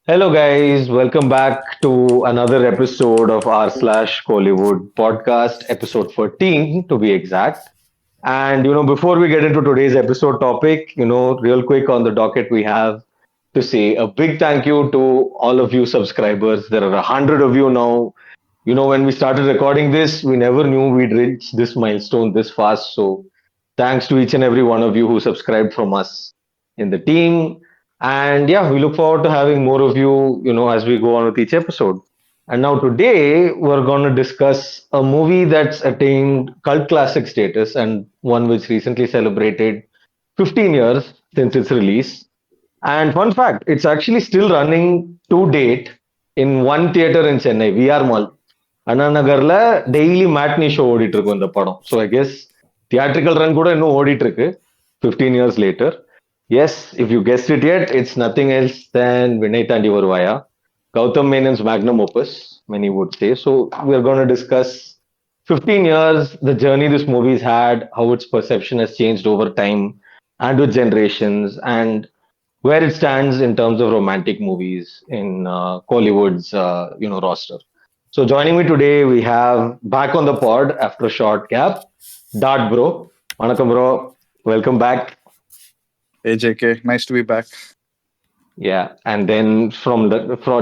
Hello, guys. Welcome back to another episode of r slash Kollywood podcast, episode 14 to be exact. And, before we get into today's episode topic, real quick on the docket, we have to say a big thank you to all of you subscribers. There are 100 of you now. When we started recording this, we never knew we'd reach this milestone this fast. So, thanks to each and every one of you who subscribed from us in the team. And yeah, we look forward to having more of you, as we go on with each episode. And now today we're going to discuss a movie that's attained cult classic status and one which recently celebrated 15 years since its release. And fun fact, it's actually still running to date in one theater in Chennai, VR Mall. அண்ணா நகர்ல daily matinee show ஓடிட்டு இருக்கும் இந்த படம். So I guess theatrical run கூட இன்னும் ஓடிட்டு இருக்கு 15 years later. Yes, if you guessed it yet, it's nothing else than Vinay Tandi Varuvaya, Gautam Menon's magnum opus, many would say. So we're going to discuss 15 years, the journey this movie's had, how its perception has changed over time and with generations, and where it stands in terms of romantic movies in Kollywood's roster. So joining me today, we have back on the pod after a short gap, Dart Bro. Vanakkam bro, welcome back. Hey JK, nice to be back. Yeah, and then from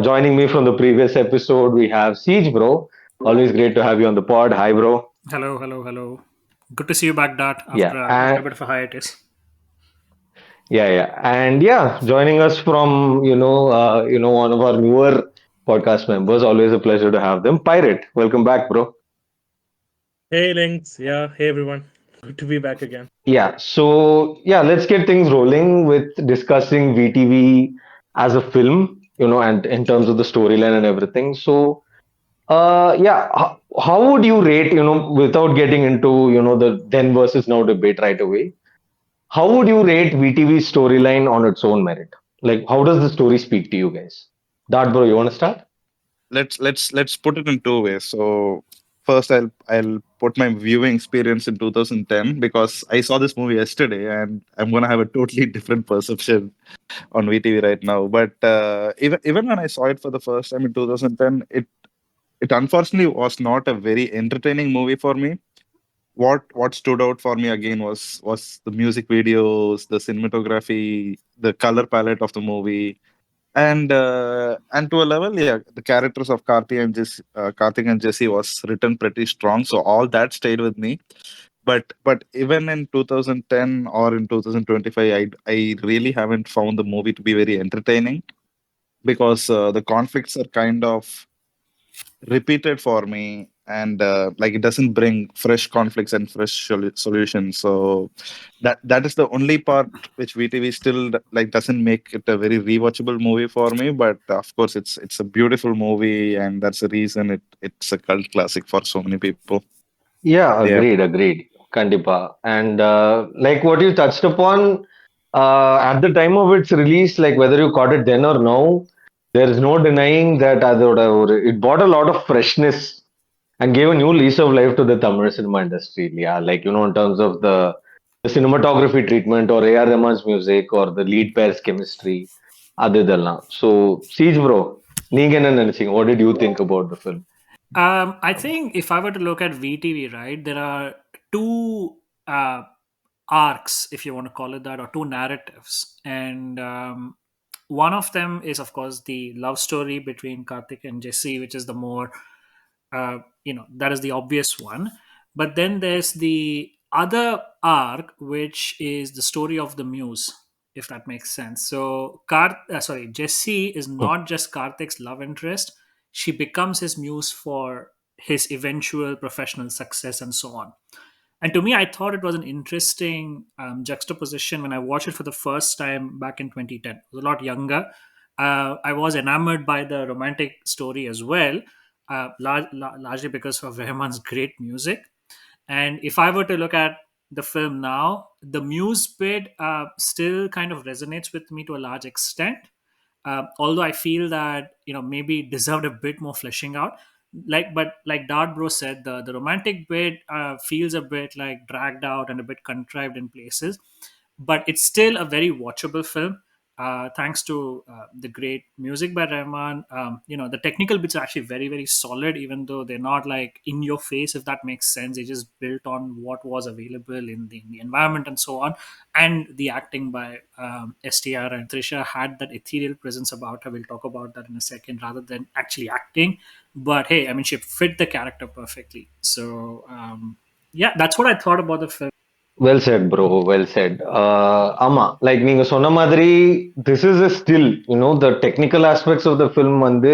joining me from the previous episode, we have Siege Bro. Always great to have you on the pod. Hi, bro. Hello. Good to see you back, Dart, Yeah, after a and little bit of a hiatus. yeah, joining us from one of our newer podcast members. Always a pleasure to have them. Pirate, welcome back, bro. Hey Links, yeah, hey everyone. Good to be back again. Yeah, so yeah, let's get things rolling with discussing VTV as a film, and in terms of the storyline and everything. So, yeah, how would you rate, without getting into, the then versus now debate right away? How would you rate VTV's storyline on its own merit? Like, how does the story speak to you guys? Dart, bro, you want to start? Let's put it in two ways. So first I'll put my viewing experience in 2010 because I saw this movie yesterday and I'm gonna have a totally different perception on VTV right now. But even when I saw it for the first time in 2010, it unfortunately was not a very entertaining movie for me. What stood out for me again was the music videos, the cinematography, the color palette of the movie, and to a level, yeah, the characters of Karthik and Jesse was written pretty strong, so all that stayed with me. But even in 2010 or in 2025, I really haven't found the movie to be very entertaining because the conflicts are kind of repeated for me, and like it doesn't bring fresh conflicts and fresh solutions. So that is the only part which VTV still like doesn't make it a very rewatchable movie for me. But of course, it's a beautiful movie, and that's the reason it's a cult classic for so many people. Yeah, Yeah. agreed. Kandipa. And like what you touched upon, at the time of its release, like whether you caught it then or now, there is no denying that it brought a lot of freshness and gave a new lease of life to the Tamil cinema industry. Yeah, like in terms of the cinematography treatment or A.R. Rahman's music or the lead pair's chemistry. அது இதெல்லாம். So, Siege bro, நீங்க என்ன நினைச்சீங்க? What did you think about the film? I think if I were to look at VTV, right, there are two arcs, if you want to call it that, or two narratives. And one of them is, of course, the love story between Karthik and Jesse, which is the more, that is the obvious one. But then there's the other arc, which is the story of the muse, if that makes sense. So, Jesse is not just Karthik's love interest, she becomes his muse for his eventual professional success and so on. And to me, I thought it was an interesting juxtaposition when I watched it for the first time back in 2010. I was a lot younger. I was enamored by the romantic story as well, largely because of Rahman's great music. And if I were to look at the film now, the muse bit still kind of resonates with me to a large extent. Although I feel that maybe it deserved a bit more fleshing out. But like Dart Bro said, the romantic bit feels a bit like dragged out and a bit contrived in places. But it's still a very watchable film. thanks to the great music by Rahman. The technical bits are actually very, very solid, even though they're not like in your face, if that makes sense. They just built on what was available in the environment and so on. And the acting by STR and Trisha had that ethereal presence about her. We'll talk about that in a second, rather than actually acting. But hey, I mean, she fit the character perfectly. So yeah, that's what I thought about the film. Well said, bro. Well said. ஆமா like நீங்க சொன்ன மாதிரி this is a still, the technical aspects of the film வந்து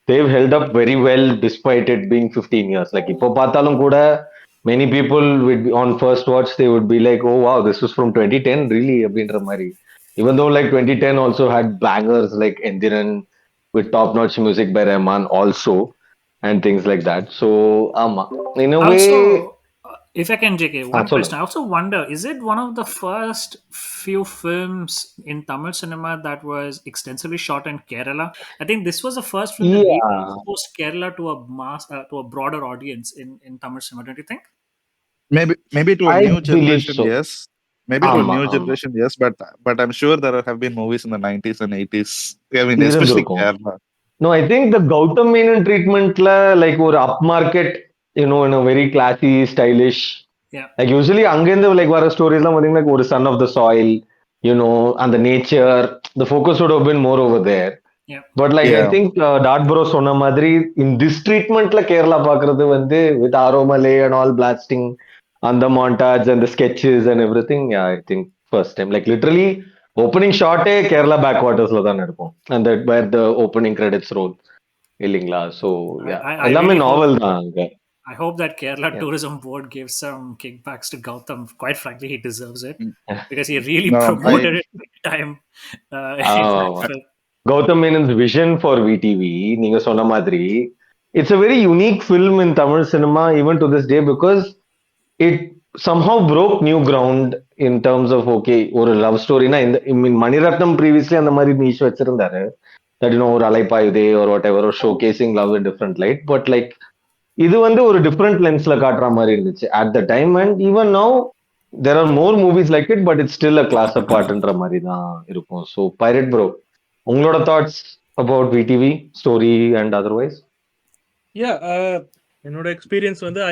they've held up very well despite it being 15 years. Like இப்போ பார்த்தாலும் கூட many people would be, on first watch they would be like, oh wow, this was from 2010 really அப்படின்ற மாதிரி. Even though like 2010 also had bangers like Endiran with top notch music by Rahman also and things like that. So ஆமா in a way Also, if I can, JK, one சொல்லுங்க. question. I also wonder, is it one of the first few films in Tamil cinema that was extensively shot in Kerala? I think this was the first film that really Yeah. exposed Kerala to to a broader audience in Tamil cinema. Don't you think? Maybe to a I new believe generation, so. yes. Maybe to a ஆமா, new ஆமா. generation, yes. But I'm sure there have been movies in the 90s and 80s. I mean, especially இருந்திருக்கும். Kerala. No, I think the Gautam Menon treatmentல like ஒரு upmarket, in a very classy, stylish. Yeah, Like usually அங்கிருந்து like வர ஸ்டோரிஸ்லாம் பாத்தீங்கன்னா like ஒரு son of the soil, and the nature, the focus would have been more over there. yeah. But like I Yeah. think dot bro சொன்ன மாதிரி in this treatmentல Kerala பாக்குறது வந்து with Aaromaley and all blasting on the montage and the sketches and everything. Yeah, I think first time like literally opening shot Kerala backwaters தான் இருக்கும் and that where the opening credits roll இல்லைங்களா. So yeah, I எல்லாமே really hope நாவல் தான் அங்க. I hope that Kerala Yeah. Tourism Board gives some kickbacks to Gautam. Quite frankly, he deserves it Mm. because he really No, promoted it big time in that ஆமா. film. Gautam Menon's vision for VTV, நீங்க சொன்ன மாதிரி, it's a very unique film in Tamil cinema even to this day because it somehow broke new ground in terms of okay ஒரு love ஸ்டோரினா இந்த I mean Mani Ratnam previously அந்த மாதிரி niche வச்சிருந்தாரு that ஒரு Alaipayuthey or whatever or showcasing love in different light but like இது வந்து ஒரு different லென்ஸ்ல காட்டுற மாதிரி இருந்துச்சு at the time and even now there are more movies like it but it's still a class apartன்ற மாதிரி தான் இருக்கும். So Pirate Bro, உங்களோட thoughts about VTV story and otherwise? Yeah, என்னோட experience வந்து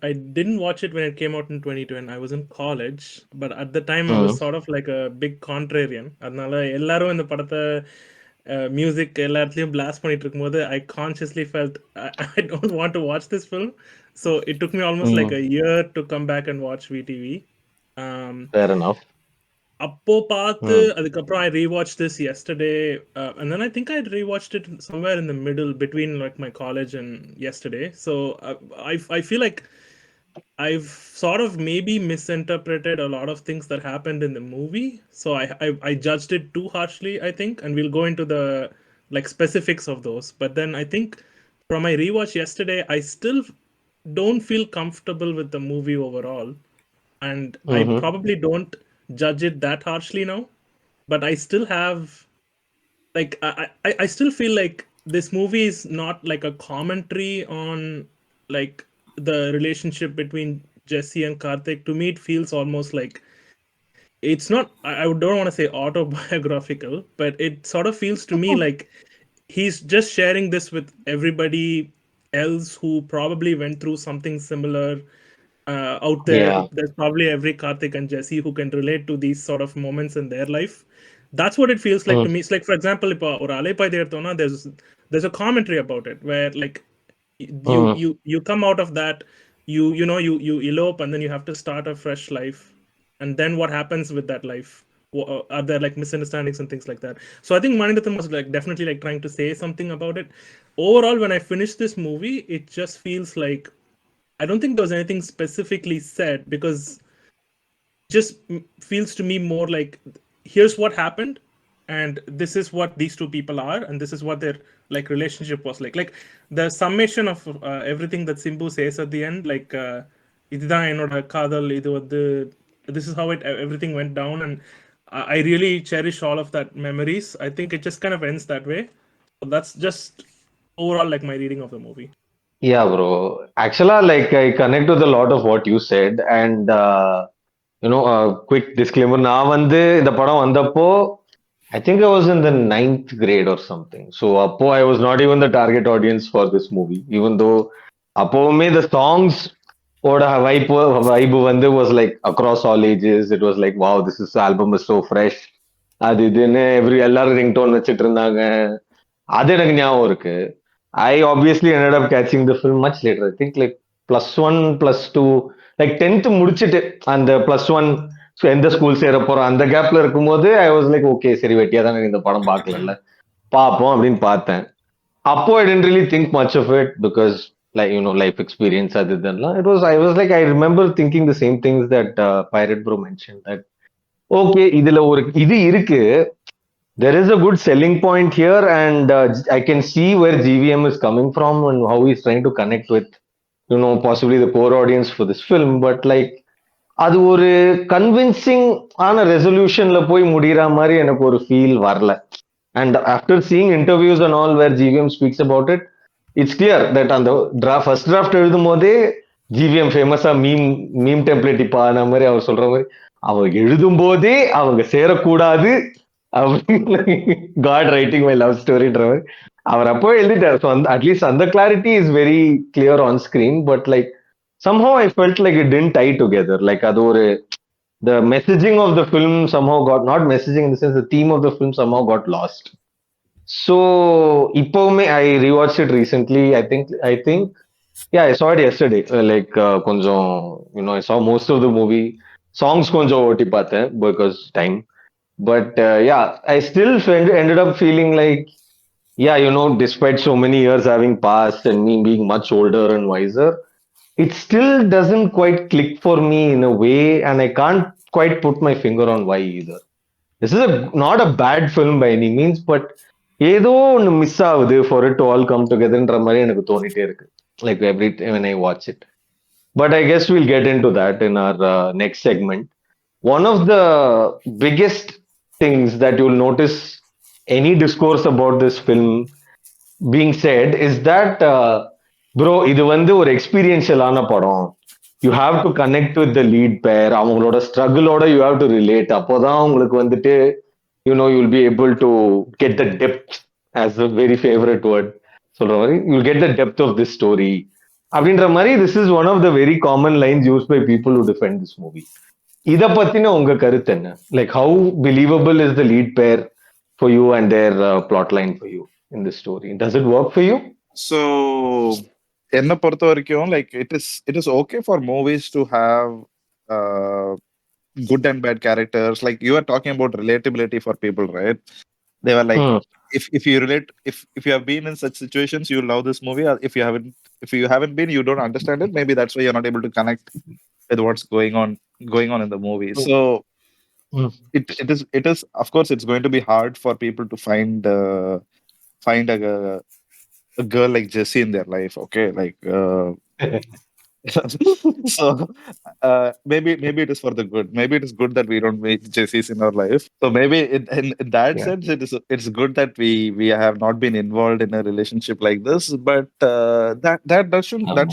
I didn't watch it when it came out in 2010. I was in college, but at the time I was sort of like a big contrarian. அதனால எல்லாரும் இந்த படத்தை music எல்லா இடத்துலயும் blast பண்ணிட்டு இருக்கும்போது I consciously felt I don't want to watch this film. So it took me almost like a year to come back and watch VTV. Fair enough. அப்போ பார்த்து அதுக்கப்புறம் I rewatched this yesterday, and then I think I rewatched it somewhere in the middle between like my college and yesterday. So I feel like I've sort of maybe misinterpreted a lot of things that happened in the movie. So I judged it too harshly, I think, and we'll go into the like specifics of those. But then I think from my rewatch yesterday, I still don't feel comfortable with the movie overall, and I probably don't judge it that harshly now. But I still have like I still feel like this movie is not like a commentary on like the relationship between Jesse and Karthik. To me, it feels almost like it's not. I don't want to say autobiographical, but it sort of feels to me like he's just sharing this with everybody else who probably went through something similar out there. Yeah. There's probably every Karthik and Jesse who can relate to these sort of moments in their life. That's what it feels like to me. It's like, for example, if or Alepai Dertona, there's a commentary about it where like you come out of that, you elope and then you have to start a fresh life, and then what happens with that life? Are there like misunderstandings and things like that? So I think Manirathan was like definitely like trying to say something about it. Overall, when I finished this movie, it just feels like I don't think there was anything specifically said, because just feels to me more like here's what happened and this is what these two people are and this is what their like relationship was like the summation of everything that Simbu says at the end, like இதுதான் என்னோட காதல், இது வந்து this is how it everything went down, and I really cherish all of that memories. I think it just kind of ends that way. So that's just overall like my reading of the movie. Yeah, bro. Actually, like I connect with a lot of what you said, and a quick disclaimer. நான் வந்து இந்த படம் வந்தப்போ I think I was in the ninth grade or something. So Appo, I was not even the target audience for this movie, even though Appo the songs or vibe வந்து was like across all ages. It was like, wow, this album is so fresh. அது இதுன்னு எல்லாரும் ringtone வச்சுட்டு இருந்தாங்க. அது எனக்கு ஞாபகம் இருக்கு. I obviously ended up catching the film much later. I think like plus one, plus two, like 10th முடிச்சிட்டு அந்த plus one எந்த ஸ்கூல் சேர போறோம் அந்த கேப்ல இருக்கும்போது ஐ வாஸ் லைக் ஓகே சரி வெட்டியா தான் இந்த படம் பார்க்கல பார்ப்போம் அப்படின்னு பார்த்தேன். அப்போ I didn't really think much of it because like life experience அது இதெல்லாம் I was like I remember thinking the same things that Pirate Bro mentioned that okay இதுல ஒரு இது இருக்கு, there is a good selling point here and I can see where GVM is coming from and how he's trying to connect with possibly the core audience for this film, but like அது ஒரு convincing ஆன ரெசல்யூஷன்ல போய் முடிகிற மாதிரி எனக்கு ஒரு feel வரல. And after seeing interviews and all where GVM speaks about it, it's clear that அந்த ஃபர்ஸ்ட் டிராஃப்ட் எழுதும் போதே ஜிவிஎம் ஃபேமஸா மீம் டெம்ப்ளேட் இப்ப ஆன மாதிரி அவர் சொல்ற மாதிரி அவங்க எழுதும் போதே அவங்க சேரக்கூடாது அப்படின்னு காட் ரைட்டிங் மை லவ் ஸ்டோரின்ற மாதிரி அவர் அப்போ எழுதிட்டார். ஸோ அந்த அட்லீஸ்ட் அந்த clarity is very clear on screen, but like somehow I felt like it didn't tie together. Like அது ஒரு the messaging of the film somehow got, not messaging in the sense the theme of the film somehow got lost. So இப்போவுமே I rewatched it recently. I think yeah, I saw it yesterday. Like கொஞ்சம் I saw most of the movie. Songs கொஞ்சம் ஓட்டி பார்த்தேன் because time. But yeah, I still ended up feeling like yeah, despite so many years having passed and me being much older and wiser, it still doesn't quite click for me in a way, and I can't quite put my finger on why either. This is not a bad film by any means, but ஏதோ ஒன்று miss ஆகுது for it to all come togetherன்ற மாதிரி எனக்கு தோணிட்டே இருக்கு like every time when I watch it. But I guess we'll get into that in our next segment. One of the biggest things that you'll notice any discourse about this film being said is that bro இது வந்து ஒரு எக்ஸ்பீரியன்ஷியலான படம், you have to connect with the lead pair, அவங்களோட ஸ்ட்ரகிளோட you have to relate, அப்போதான் உங்களுக்கு வந்துட்டு you'll be able to get the depth, as a very favourite word சொல்ற மாதிரி, you'll get the depth of this story அப்படின்ற மாதிரி. This is one of the very common lines use by people who defend this movie. இத பத்தின உங்க கருத்து என்ன? Like how believable is the lead pair for you and their plot line for you in this story? Does it work for you? So என்னை பொறுத்த வரைக்கும் like it is okay for movies to have good and bad characters. Like you are talking about relatability for people, right? They were like, if you relate, if you have been in such situations, you love this movie. Or if you haven't been, you don't understand it. Maybe that's why you're not able to connect with what's going on in the movie. So it is of course it's going to be hard for people to find a girl like Jessie in their life. Okay, like so maybe it is for the good. Maybe it is good that we don't make Jessies in our life. So maybe in that sense, it's good that we have not been involved in a relationship like this. But that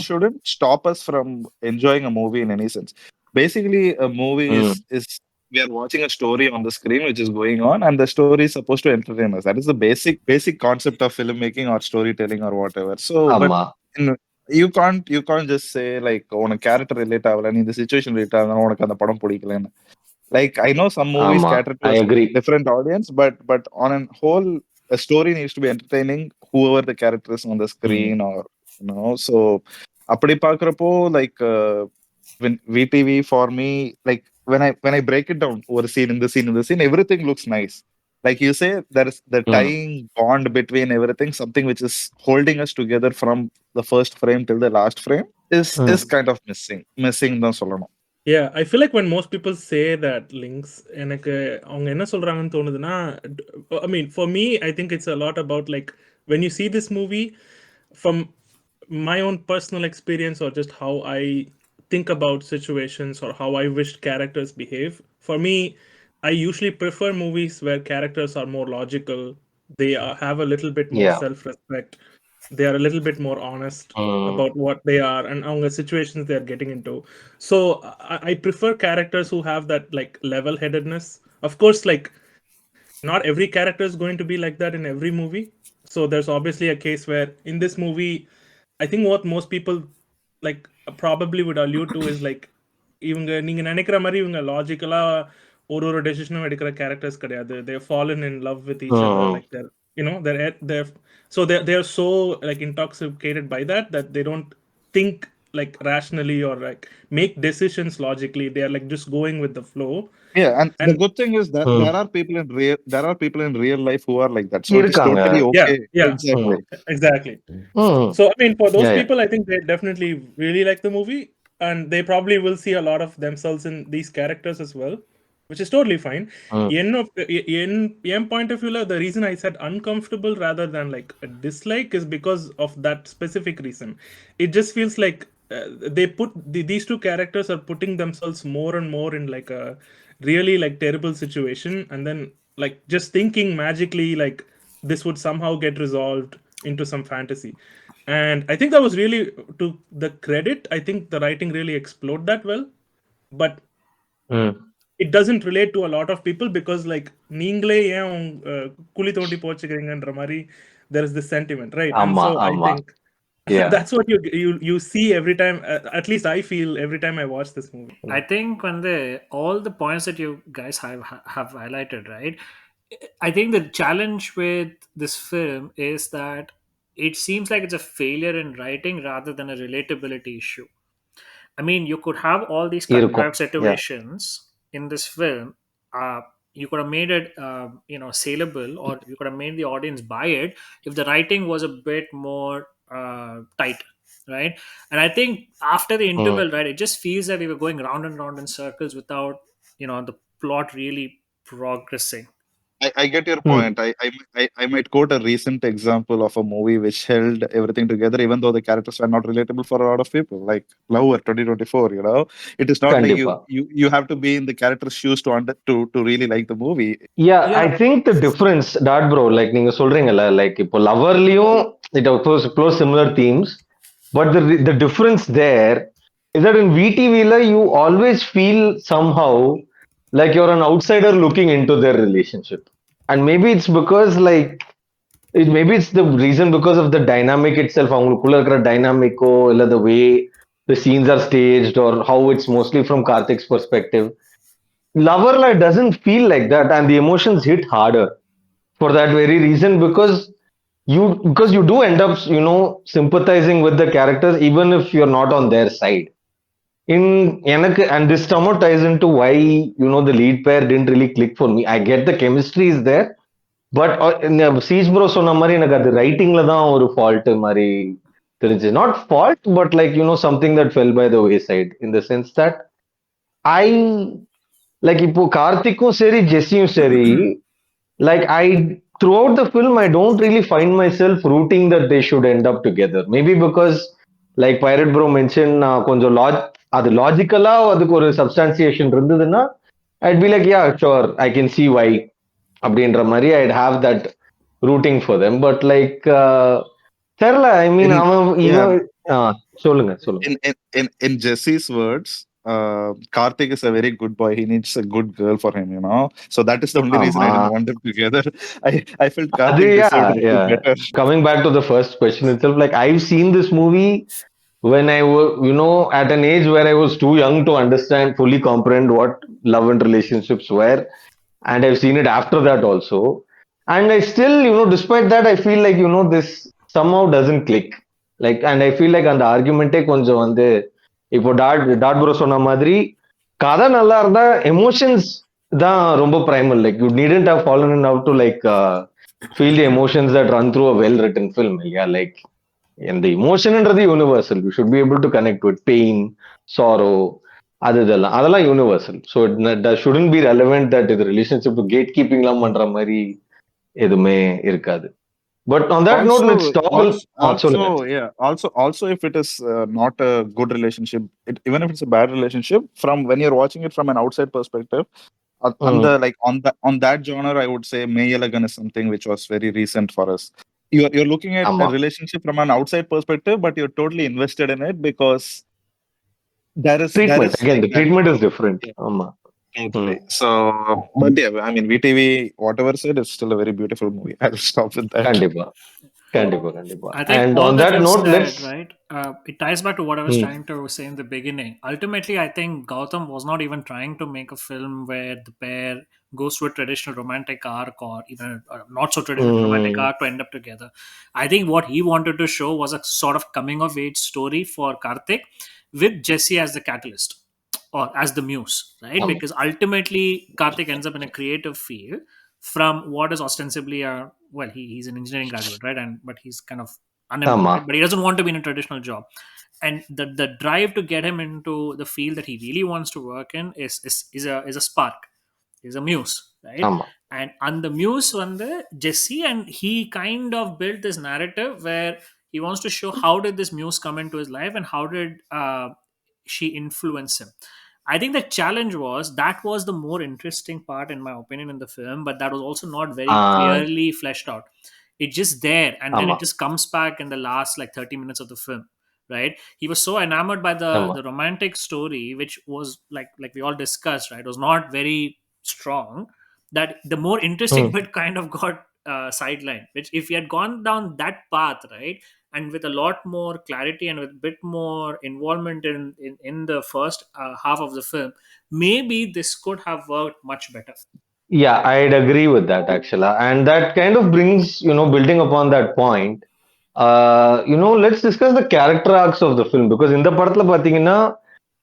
shouldn't stop us from enjoying a movie in any sense. Basically, a movie is we are watching a story on the screen which is going on, and the story is supposed to entertain us. That is the basic concept of filmmaking or storytelling or whatever. So, but you can't just say like உனக்கு character relate ஆகல, நீ இந்த situation relate ஆகல, உனக்கு அந்த படம் பிடிக்கலன்னு. Like I know some movies cater to a different audience, but on a whole, a story needs to be entertaining whoever the character is on the screen, or so அப்படி பாக்குறப்போ like when VTV for me, like when I break it down over scene in the scene, everything looks nice. Like you say, there is the tying bond between everything, something which is holding us together from the first frame till the last frame is kind of missing தான் சொல்லணும். Yeah, I feel like when most people say that links, எனக்கு அவங்க என்ன சொல்றாங்கன்னு தோணுதுன்னா, I mean for me I think it's a lot about like when you see this movie from my own personal experience or just how I think about situations or how I wished characters behave. For me, I usually prefer movies where characters are more logical. They have a little bit more self-respect. They are a little bit more honest about what they are and the situations they are getting into. So I prefer characters who have that like level-headedness. Of course, like not every character is going to be like that in every movie. So there's obviously a case where in this movie, I think what most people like probably would allude to is like இவங்க நீங்க நினைக்கிற மாதிரி இவங்க லாஜிக்கலா ஒரு டெசிஷனும் எடுக்கிற characters கிடையாது. They've fallen in love with each other, Hmm. like they're so they're so like intoxicated by that they don't think like rationally or like make decisions logically. They are like just going with the flow. Yeah, and the And good thing is that Hmm. there are people in real life who are like that. So it is இருக்காங்க. totally yeah, okay. yeah, Exactly. exactly. Hmm. So I mean, for those Yeah, yeah. people, I think they definitely really like the movie, and they probably will see a lot of themselves in these characters as well, which is totally fine. Hmm. In point of view, the reason I said uncomfortable rather than like a dislike is because of that specific reason. It just feels like they put these two characters are putting themselves more and more in like a really like terrible situation, and then like just thinking magically like this would somehow get resolved into some fantasy. And I think that was really to the credit. I think the writing really explored that well, but Hmm. it doesn't relate to a lot of people because like நீங்களே ஏன் குழி தோண்டி போச்சுக்கிறீங்கன்ற மாதிரி there is this sentiment, right? And ஆமா, so I ஆமா. think Yeah. that's what you see every time, at least I feel every time I watch this movie. I think when all the points that you guys have highlighted, right? I think the challenge with this film is that it seems like it's a failure in writing rather than a relatability issue. I mean, you could have all these இருக்கும். contrived Yeah. situations in this film. You could have made it, saleable, or you could have made the audience buy it if the writing was a bit more tight, right? And I think after the Hmm. interval, right, it just feels that we were going round and round in circles without, the plot really progressing. I get your Hmm. point. I might quote a recent example of a movie which held everything together, even though the characters were not relatable for a lot of people, like Lover 2024. It is not like கண்டிப்பா. you have to be in the character's shoes to really like the movie. Yeah, I Yeah. think the difference, that bro, like நீங்க சொல்றீங்கல்ல, like இப்போ லவர்லயும் it explores similar themes, but the difference there is that in VTV you always feel somehow like you're an outsider looking into their relationship, and maybe it's because like maybe it's the reason because of the dynamic itself, அவங்களுக்குள்ள இருக்கிற dynamico இல்ல the way the scenes are staged or how it's mostly from Karthik's perspective. Lover doesn't feel like that, and the emotions hit harder for that very reason, because you do end up sympathizing with the characters even if you're not on their side. In எனக்கு, and this somewhat ties into why the lead pair didn't really click for me. I get the chemistry is there, but இந்த cheese bro சொன்ன மாதிரி எனக்கு அது ரைட்டிங்ல தான் ஒரு fault மாதிரி தெரிஞ்சு. Not fault, but like something that fell by the wayside in the sense that I like இப்போ கார்த்திக்கும் சரி ஜெஸ்ஸியும் சரி, like throughout the film I don't really find myself rooting that they should end up together. Maybe because like Pirate Bro mentioned, கொஞ்சம் அது லாஜிக்கலா அதுக்கு ஒரு substantiation இருந்ததுன்னா I'd be like, yeah, sure, I can see why அப்படின்ற மாதிரி I'd have that rooting for them. But like தெரியல, I mean In அவன் yeah, இவன் சொல்லுங்க சொல்லுங்க. in Jesse's words, Karthik is a very good boy. He needs a good girl for him. So that is the only reason I ஆமா, didn't want them together. I felt அது Karthik deserved a little yeah. better. Coming back to the first question itself, like I've seen this movie when I was, at an age where I was too young to understand, fully comprehend what love and relationships were. And I've seen it after that also. And I still, despite that, I feel like, this somehow doesn't click. Like, and I feel like அந்த ஆர்குமெண்ட்டே கொஞ்சம் இப்போ dot bro சொன்ன மாதிரி கதை நல்லா இருந்தா emotions தான் ரொம்ப primal. Like you needn't have fallen in love to like feel the emotions that run through a well written film. Yeah, like, and the emotionன்றது universal. You should be able to connect with pain, sorrow, அதெல்லாம் universal. So shouldn't be relevant that இது relationship gate கீப்பிங்லாம் பண்ற மாதிரி எதுவுமே இருக்காது. But on that note let's talk. சொல்லுங்க. Also if it is not a good relationship, even if it's a bad relationship, from when you're watching it from an outside perspective, on that genre, I would say May Yalagan is something which was very recent for us. You're looking at ஆமா, a relationship from an outside perspective, but you're totally invested in it because there is treatment, again like the that. Treatment is different. Yeah. ஆமா, Totally. So, but yeah, I mean, VTV, whatever said, it's still a very beautiful movie. I'll stop with that. Kandipa. Kandipa, Kandipa. I think And all on that that you've note, said, let's. right? It ties back to what I was Hmm, trying to say in the beginning. Ultimately, I think Gautam was not even trying to make a film where the pair goes through a traditional romantic arc or even a not so traditional romantic hmm, arc to end up together. I think what he wanted to show was a sort of coming of age story for Karthik with Jesse as the catalyst or as the muse, right? ஆமா, Because ultimately, Karthik ends up in a creative field from what is ostensibly a well, he's an engineering graduate, right? And but he's kind of ஆமா, unemployed, but he doesn't want to be in a traditional job. And the drive to get him into the field that he really wants to work in is a spark, is a muse, right? ஆமா, And the muse on the Jesse, and he kind of built this narrative where he wants to show how did this muse come into his life and how did she influence him. I think the challenge was that was the more interesting part, in my opinion, in the film, but that was also not very ah, clearly fleshed out. It's just there, and then ஆமா, it just comes back in the last like 30 minutes of the film, right? He was so enamored by the ஆமா, the romantic story, which was like we all discussed, right? It was not very strong. That the more interesting hmm. bit kind of got sidelined. Which if he had gone down that path, right, and with a lot more clarity and with a bit more involvement in the first half of the film, maybe this could have worked much better. Yeah, I'd agree with that actually. And that kind of brings, building upon that point, let's discuss the character arcs of the film because in the படத்துல பாத்தீங்கன்னா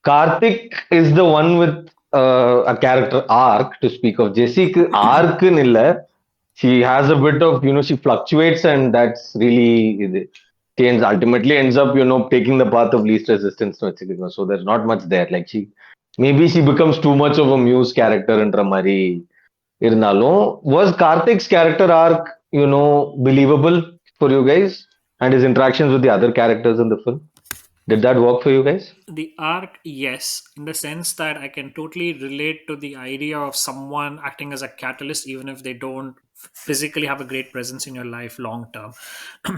Karthik is the one with a character arc to speak of. Jessiக்கு arc இல்ல. She has a bit of, she fluctuates and that's really இது. She ultimately ends up, taking the path of least resistance. So there's not much there. Like maybe she becomes too much of a muse character என்ற மாதிரி இருந்தாலும் was Karthik's character arc believable for you guys and his interactions with the other characters in the film, did that work for you guys? The arc, yes, in the sense that I can totally relate to the idea of someone acting as a catalyst, even if they don't physically have a great presence in your life long term.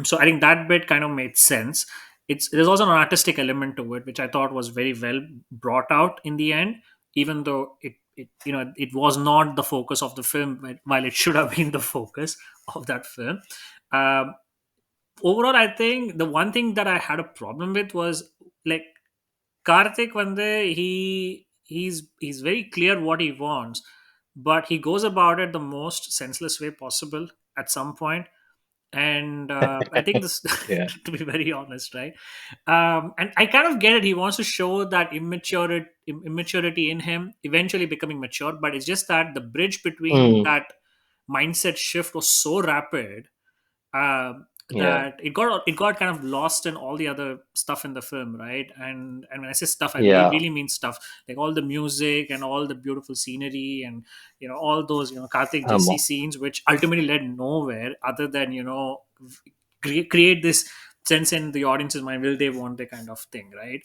So I think that bit kind of made sense. There's also an artistic element to it, which I thought was very well brought out in the end, even though it was not the focus of the film, while it should have been the focus of that film. Um, Overall, I think the one thing that I had a problem with was like Karthik Vande, he's very clear what he wants, but he goes about it the most senseless way possible at some point. And I think this, Yeah. to be very honest, right? And I kind of get it. He wants to show that immaturity in him, eventually becoming mature. But it's just that the bridge between Mm, that mindset shift was so rapid yeah, that it got kind of lost in all the other stuff in the film, right? And when I say stuff, I really, yeah, really mean stuff, like all the music and all the beautiful scenery and all those Karthik ஆமா, Jesse scenes, which ultimately led nowhere other than create this sense in the audience's mind, will they, want they, kind of thing, right?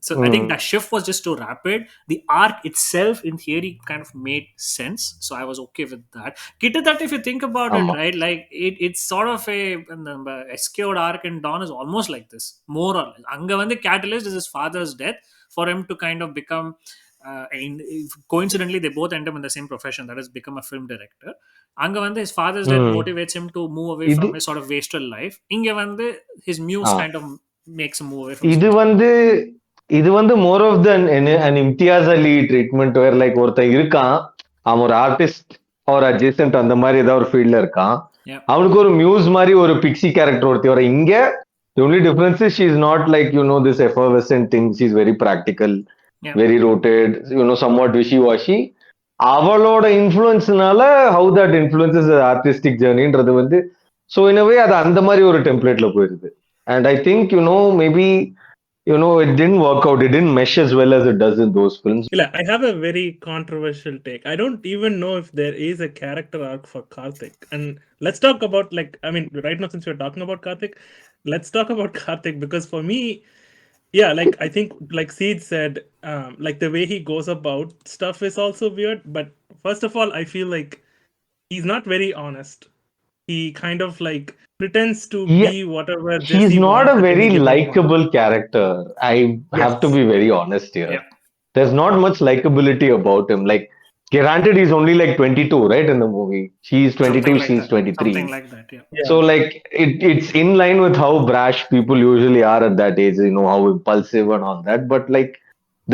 So I think mm, that shift was just too rapid. The arc itself, in theory, kind of made sense, so I was okay with that. Given that, if you think about it, ஆமா, right, like it's sort of a skewed arc, and Dawn is almost like this, more or less. Anga the catalyst is his father's death for him to kind of become. Coincidentally, they both end up in the same profession, that is, become a film director. Anga his father's death mm. motivates him to move away இது from his sort of wastrel life. Inge his muse ah kind of makes him move away from his இது wastrel. வந்து இது வந்து more of the an Imtiaz Ali treatment where like ஒருத்தன் இருக்கான் அவன் ஒரு artist ஒரு அட்ஜசன்ட் அந்த மாதிரி ஏதாவது ஒரு ஃபீல்ட்ல இருக்கான் Yeah, அவனுக்கு ஒரு மியூஸ் மாதிரி ஒரு பிக்சி கேரக்டர் ஒருத்தி வர இங்க the only difference is she's not like this effervescent thing, she's very practical, yeah. very rooted, somewhat wishy washy. அவளோட இன்ஃப்ளூயன்ஸ்னால ஹவு தட் இன்ஃப்ளூயன்சஸ் ஆர்டிஸ்டிக் ஜேர்னின்றது வந்து ஸோ இன் வே அது அந்த மாதிரி ஒரு டெம்ப்ளேட்ல போயிருது and I think maybe it didn't work out, it didn't mesh as well as it does in those films. I have a very controversial take. I don't even know if there is a character arc for Karthik. And let's talk about right now, since we're talking about Karthik, let's talk about Karthik, because for me, yeah, like I think like Seed said, like the way he goes about stuff is also weird. But first of all, I feel like he's not very honest. He kind of like pretends to Yeah, be whatever he's Jesse not wants a at very any given point. likable character, I have to Yes. be very honest here. Yeah. there's not much likability about him. Like, granted, he's only like 22, right? In the movie, she's Something 22, like she's that. Something 23. like that. Yeah. So, Yeah. like, it's in line with how brash people usually are at that age, how impulsive and all that. But, like,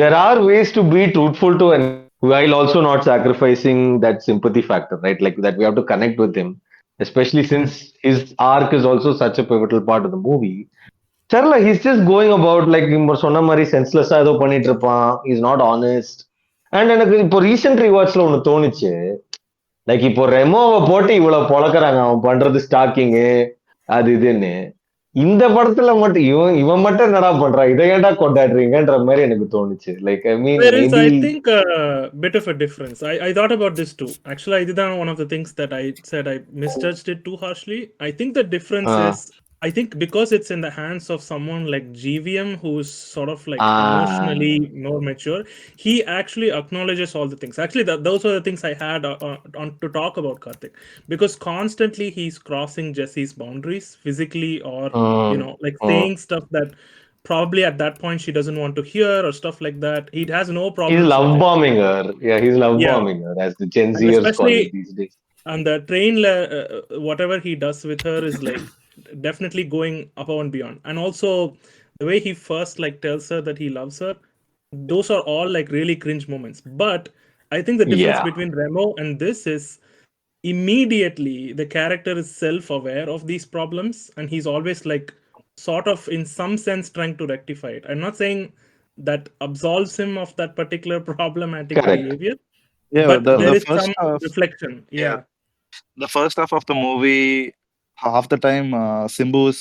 there are ways to be truthful to an while also not sacrificing that sympathy factor, right? Like, that we have to connect with him, especially since his arc is also such a pivotal part of the movie. Charla, he's just going about like சொன்ன மாதிரி சென்ஸ்லெஸ்ஸா ஏதோ பண்ணிட்டு இருப்பான். Is not honest. And எனக்கு இப்போ recent ரிவாட்ச்ல ஒன்று தோணுச்சு. Like இப்போ ரெமோவை போட்டு இவ்வளவு பொழக்கிறாங்க, அவன் பண்றது ஸ்டாக்கிங்கு அது இதுன்னு. இந்த படத்துல மட்டும் இவன் இவன் மட்டும் என்னடா பண்றான், இதை ஏன்டா கொண்டாடுறீங்கன்ற மாதிரி எனக்கு தோணுச்சு. Like I mean There is, maybe I think, a bit of a difference. I thought about this too. Actually, I did that one of the things that I said I misjudged it too harshly. I think the difference is, I think because it's in the hands of someone like GVM, who's sort of like emotionally more mature, he actually acknowledges all the things. Actually, those were the things I had on to talk about Karthik, because constantly he's crossing Jesse's boundaries physically, or like saying stuff that probably at that point she doesn't want to hear or stuff like that. He has no he's problems with love it. bombing her. Yeah, he's love Yeah, bombing her, as the Gen and Zers call it especially these days. on the train, whatever he does with her is like definitely going above and beyond. And also the way he first like tells her that he loves her, those are all like really cringe moments. But I think the difference Yeah, between Remo and this is immediately the character is self-aware of these problems, and he's always like sort of in some sense trying to rectify it. I'm not saying that absolves him of that particular problematic correct. behavior, Yeah, but there the is first some half. reflection. Yeah, Yeah, the first half of the movie, half the time, Simbu is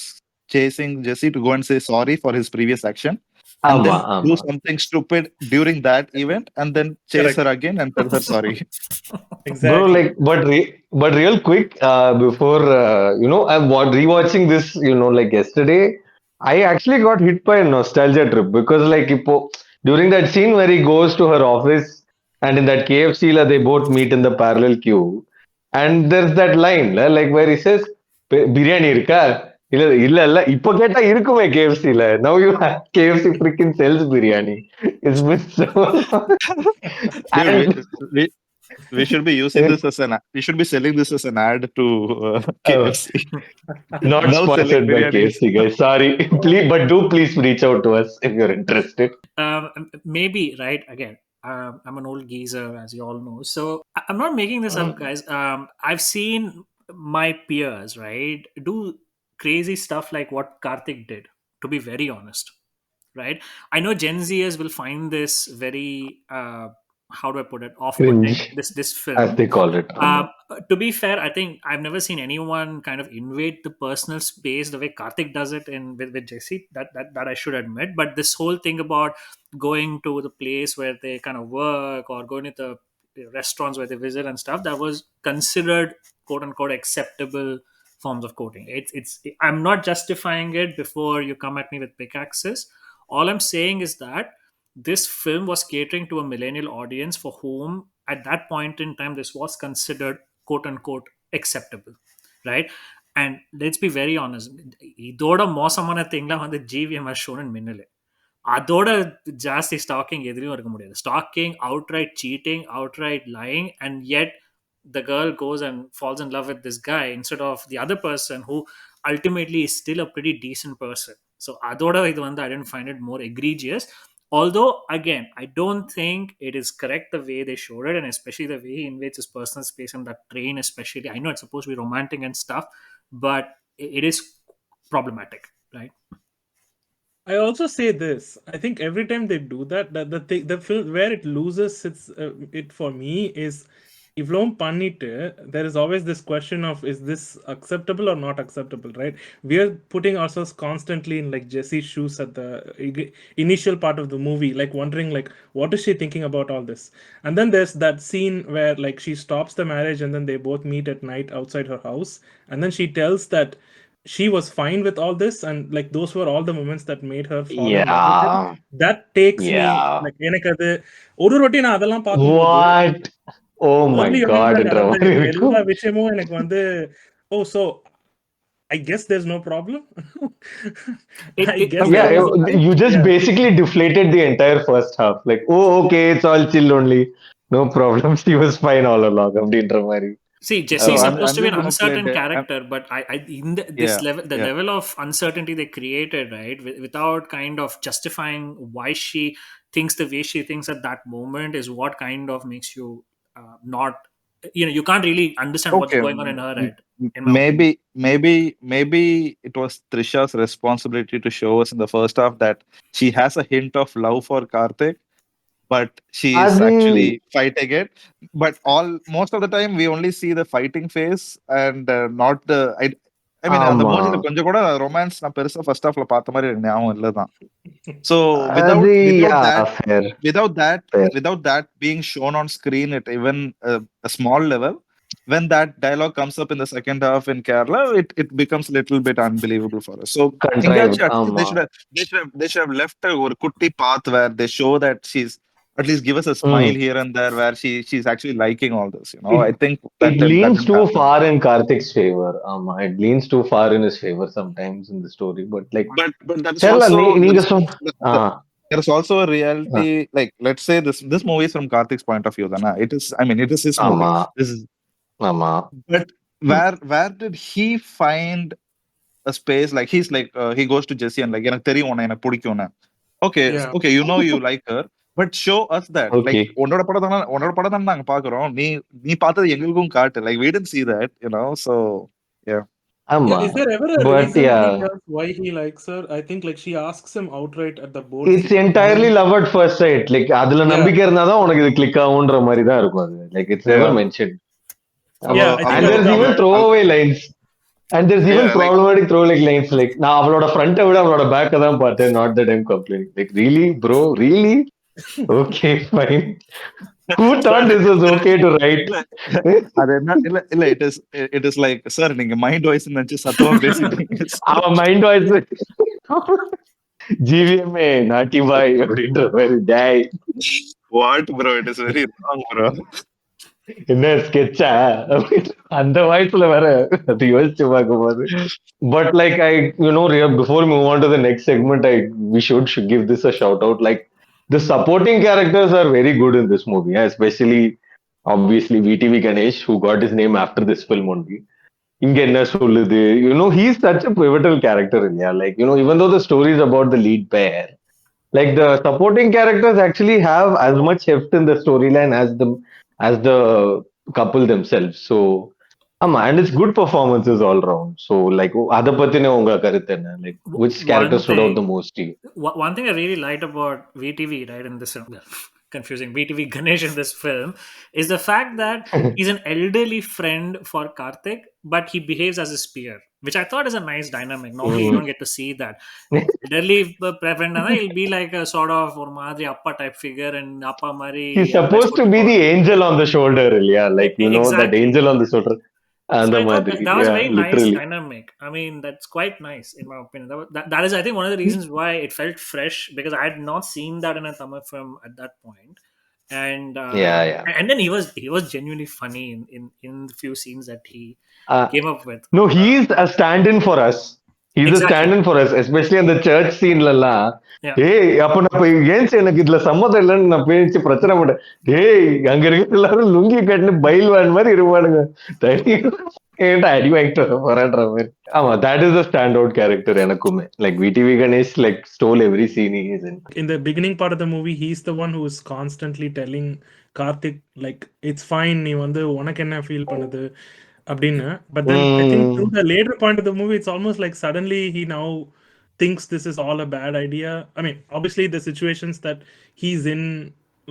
chasing Jesse to go and say sorry for his previous action, and ஆமா then do ஆமா. something stupid during that event, and then chase her correct. again and tell her sorry. Bro, Exactly. like, but real quick, before I'm rewatching this, like yesterday, I actually got hit by a nostalgia trip because, like, during that scene where he goes to her office and in that KFC, they both meet in the parallel queue, and there's that line, like, where he says, "Biryani இருக்கா?" இல்ல இல்ல இல்ல இப்ப கேட்டா இருக்குமே KFC-ல. Now you have KFC freaking sells biryani. It's been so long. Dude, And we, we should be using this as an we should be selling this as an ad to oh, KFC. not Now selling sponsored by biryani. KFC, guys. Sorry. Please, but please reach out to us if you're interested. Maybe, right? Again, I'm an old geezer, as you all know. So I'm not making this up, guys. I've seen my peers, right, do crazy stuff like what Karthik did, to be very honest, right? I know Gen Zers will find this very, how do I put it, off-putting, Cringe, this as film. they call it. To be fair, I think I've never seen anyone kind of invade the personal space the way Karthik does it in with Jesse. That I should admit. But this whole thing about going to the place where they kind of work or going to the restaurants where they visit and stuff, that was considered quote unquote acceptable forms of courting. It's I'm not justifying it before you come at me with pickaxes. All I'm saying is that this film was catering to a millennial audience for whom at that point in time this was considered quote unquote acceptable, right? And let's be very honest, இதோட மோசமான திங்லாம் வந்து GVM has shown in Minnale. அதோட ஜாஸ்தி stalking எதுலையும் இருக்க முடியாது. Stalking, outright cheating, outright lying, and yet the girl goes and falls in love with this guy instead of the other person who ultimately is still a pretty decent person. So அதோட இது வந்து I didn't find it more egregious. Although again, I don't think it is correct the way they showed it, and especially the way he invades his personal space on that train. Especially, I know it's supposed to be romantic and stuff, but it is problematic, right? I also say this. I think every time they do that, that the film where it loses it for me is இவ்வளவும் பண்ணிட்டு there is always this question of is this acceptable or not acceptable, right? We are putting ourselves constantly in like Jesse's shoes at the initial part of the movie, like wondering like what is she thinking about all this. And then there's that scene where like she stops the marriage and then they both meet at night outside her house, and then she tells that she was fine with all this, and like those were all the moments that made her fall in love with him. Yeah. That takes me Yeah. like எனக்கு அது ஒரு ரொட்டி நான் அதெல்லாம் பார்க்கும்போது What? Oh my early on God. ல என்ற நடந்த மாதிரி எல்லா இருக்கும். விஷயமும் எனக்கு வந்து, oh, so I guess there's no problem. I It guess Yeah, that was a fight. you just Yeah. basically deflated the entire first half. Like, oh, okay, it's all chill only. No problem. She was fine all along. அப்படின்ற மாதிரி. See, Jesse So is Uh, supposed I'm to be just an gonna play uncertain the character, but this yeah, level, the yeah. level of uncertainty they created, right, without kind of justifying why she thinks the way she thinks at that moment, is what kind of makes you not, you can't really understand what's Okay, going on in her head, in my opinion. maybe it was Trisha's responsibility to show us in the first half that she has a hint of love for Karthik, but she is அது actually fighting it. But all most of the time, we only see the fighting phase and not the. I mean, அந்த ஆமா மூஞ்சில கொஞ்சம் கூட romance நான் பெருசா first ஹாஃப்ல பார்த்த மாதிரி எனக்கு ஞாபகம் இல்லை தான். So அது without yeah, that, fair without that, fair without that being shown on screen at even a small level, when that dialogue comes up in the second half in Kerala, it becomes a little bit unbelievable for us. So contrived எங்கேயாச்சும் at least ஆமா they should have left ஒரு குட்டி path where they show that she's at least give us a ம் smile here and there where she's actually liking all this. You know, it I think it that leans didn't too happen. far in Karthik's favor ஆமா it leans too far in his favor sometimes in the story but like But that's தெரியல also நீங்க that's, சொன்ன ஆ there's also a ah, reality, like let's say this movie is from Karthik's point of view, then it is, I mean, it is his movie. ஆமா This is, ஆமா but ம், where did he find a space? Like he's like he goes to Jesse and like எனக்கு தெரியும் உன்னை எனக்கு பிடிக்கும்னு. Okay, Yeah. okay, you know you like her, but show us that. Like okay உன்னோட படம் தானே நாங்க பாக்குறோம், நீ பார்த்தது எங்களுக்கும் காட்டு. Like we didn't see that, you know. So yeah. Yeah, ஆமா is there ever a but reason he yeah tells why he likes her? I think like she asks him outright at the boat it's scene, and entirely then love at first sight like அதுல yeah, நம்பிக்கை இருந்தாதான் உனக்கு இது click ஆகுன்ற மாதிரி தான் இருக்கும் அது like it's never Yeah. mentioned ஆமா yeah, I think and அவ்வளோ there's even அவ்வளோ throwaway lines and there's even yeah, like problematic throwaway lines like நான் அவளோட ஃப்ரண்ட்டை விட அவளோட பேக்கை தான் பார்த்தேன் not that I'm complaining like really bro really okay fine who thought this was okay to write இல்ல அது என்ன இல்ல இல்ல இட் இஸ் லைக் சார் நீங்க மைண்ட் வாய்ஸ் நினைச்சு சத்தமா பேசிட்டீங்க. அவன் மைண்ட் வாய்ஸ் ஜிவிஎம்ஏ நாட்டி பாய் அப்படின்ற மாதிரி டேய் what bro, it is very wrong bro. என்ன ஸ்கெட்சா அந்த வாய்ஸ்ல வேற அது யோசிச்சு பார்க்கும்போது but like I before we move on to the next segment we should give this a shout out like the supporting characters are very good in this movie yeah? Especially obviously VTV Ganesh who got his name after this film only இங்க என்ன சொல்லுது he's such a pivotal character yeah like even though the story is about the lead pair like the supporting characters actually have as much heft in the storyline as the couple themselves so and it's good performances all round so like அத பத்தின உங்க கருத்து என்ன like which character One stood out thing, the most to you one thing I really liked about VTV, right, in this film, confusing VTV Ganesh in this film, is the fact that he's an elderly friend for Karthik, but he behaves as his peer, which I thought is a nice dynamic. Normally, you don't get to see that. Elderly friend, he'll be like a sort of or madri appa type figure, and appa he's mari advice supposed to be the angel on the shoulder yeah like that exactly. angel on the shoulder So அந்த I thought மாதிரி that was a yeah very nice literally dynamic. I mean, that's quite nice in my opinion. That is, I think, one of the reasons why it felt fresh, because I had not seen that in a Tamil film at that point. And yeah yeah and then he was genuinely funny in the few scenes that he uh, came up with. no, he's a stand-in for us. He's a Exactly. stand-in for us, especially on the church scene எல்லாம் Yeah. டேய் அப்ப நான் போய் ஏன்ச்சு எனக்கு இதுல சம்மதம் இல்லைன்னு நான் பேச்சு பிரச்சனை பண்ணேன் டேய் அங்க இருக்க எல்லாரும் லுங்கி கட்டுன்னு பயில்வான் மாதிரி இருப்பானுங்க என்கிட்ட அடி வாங்கிட்டு வர போறான்ற மாதிரி ஆமா that is a standout character எனக்குமே like VTV Ganesh like stole every scene he is in in the beginning part of the movie, he's the one who is constantly telling Karthik like it's fine, நீ வந்து உனக்கு என்ன feel பண்ணுது அப்படின்னு. But then I think through the later point of the movie, it's almost like suddenly he now thinks this is all a bad idea. I mean, obviously the situations that he's in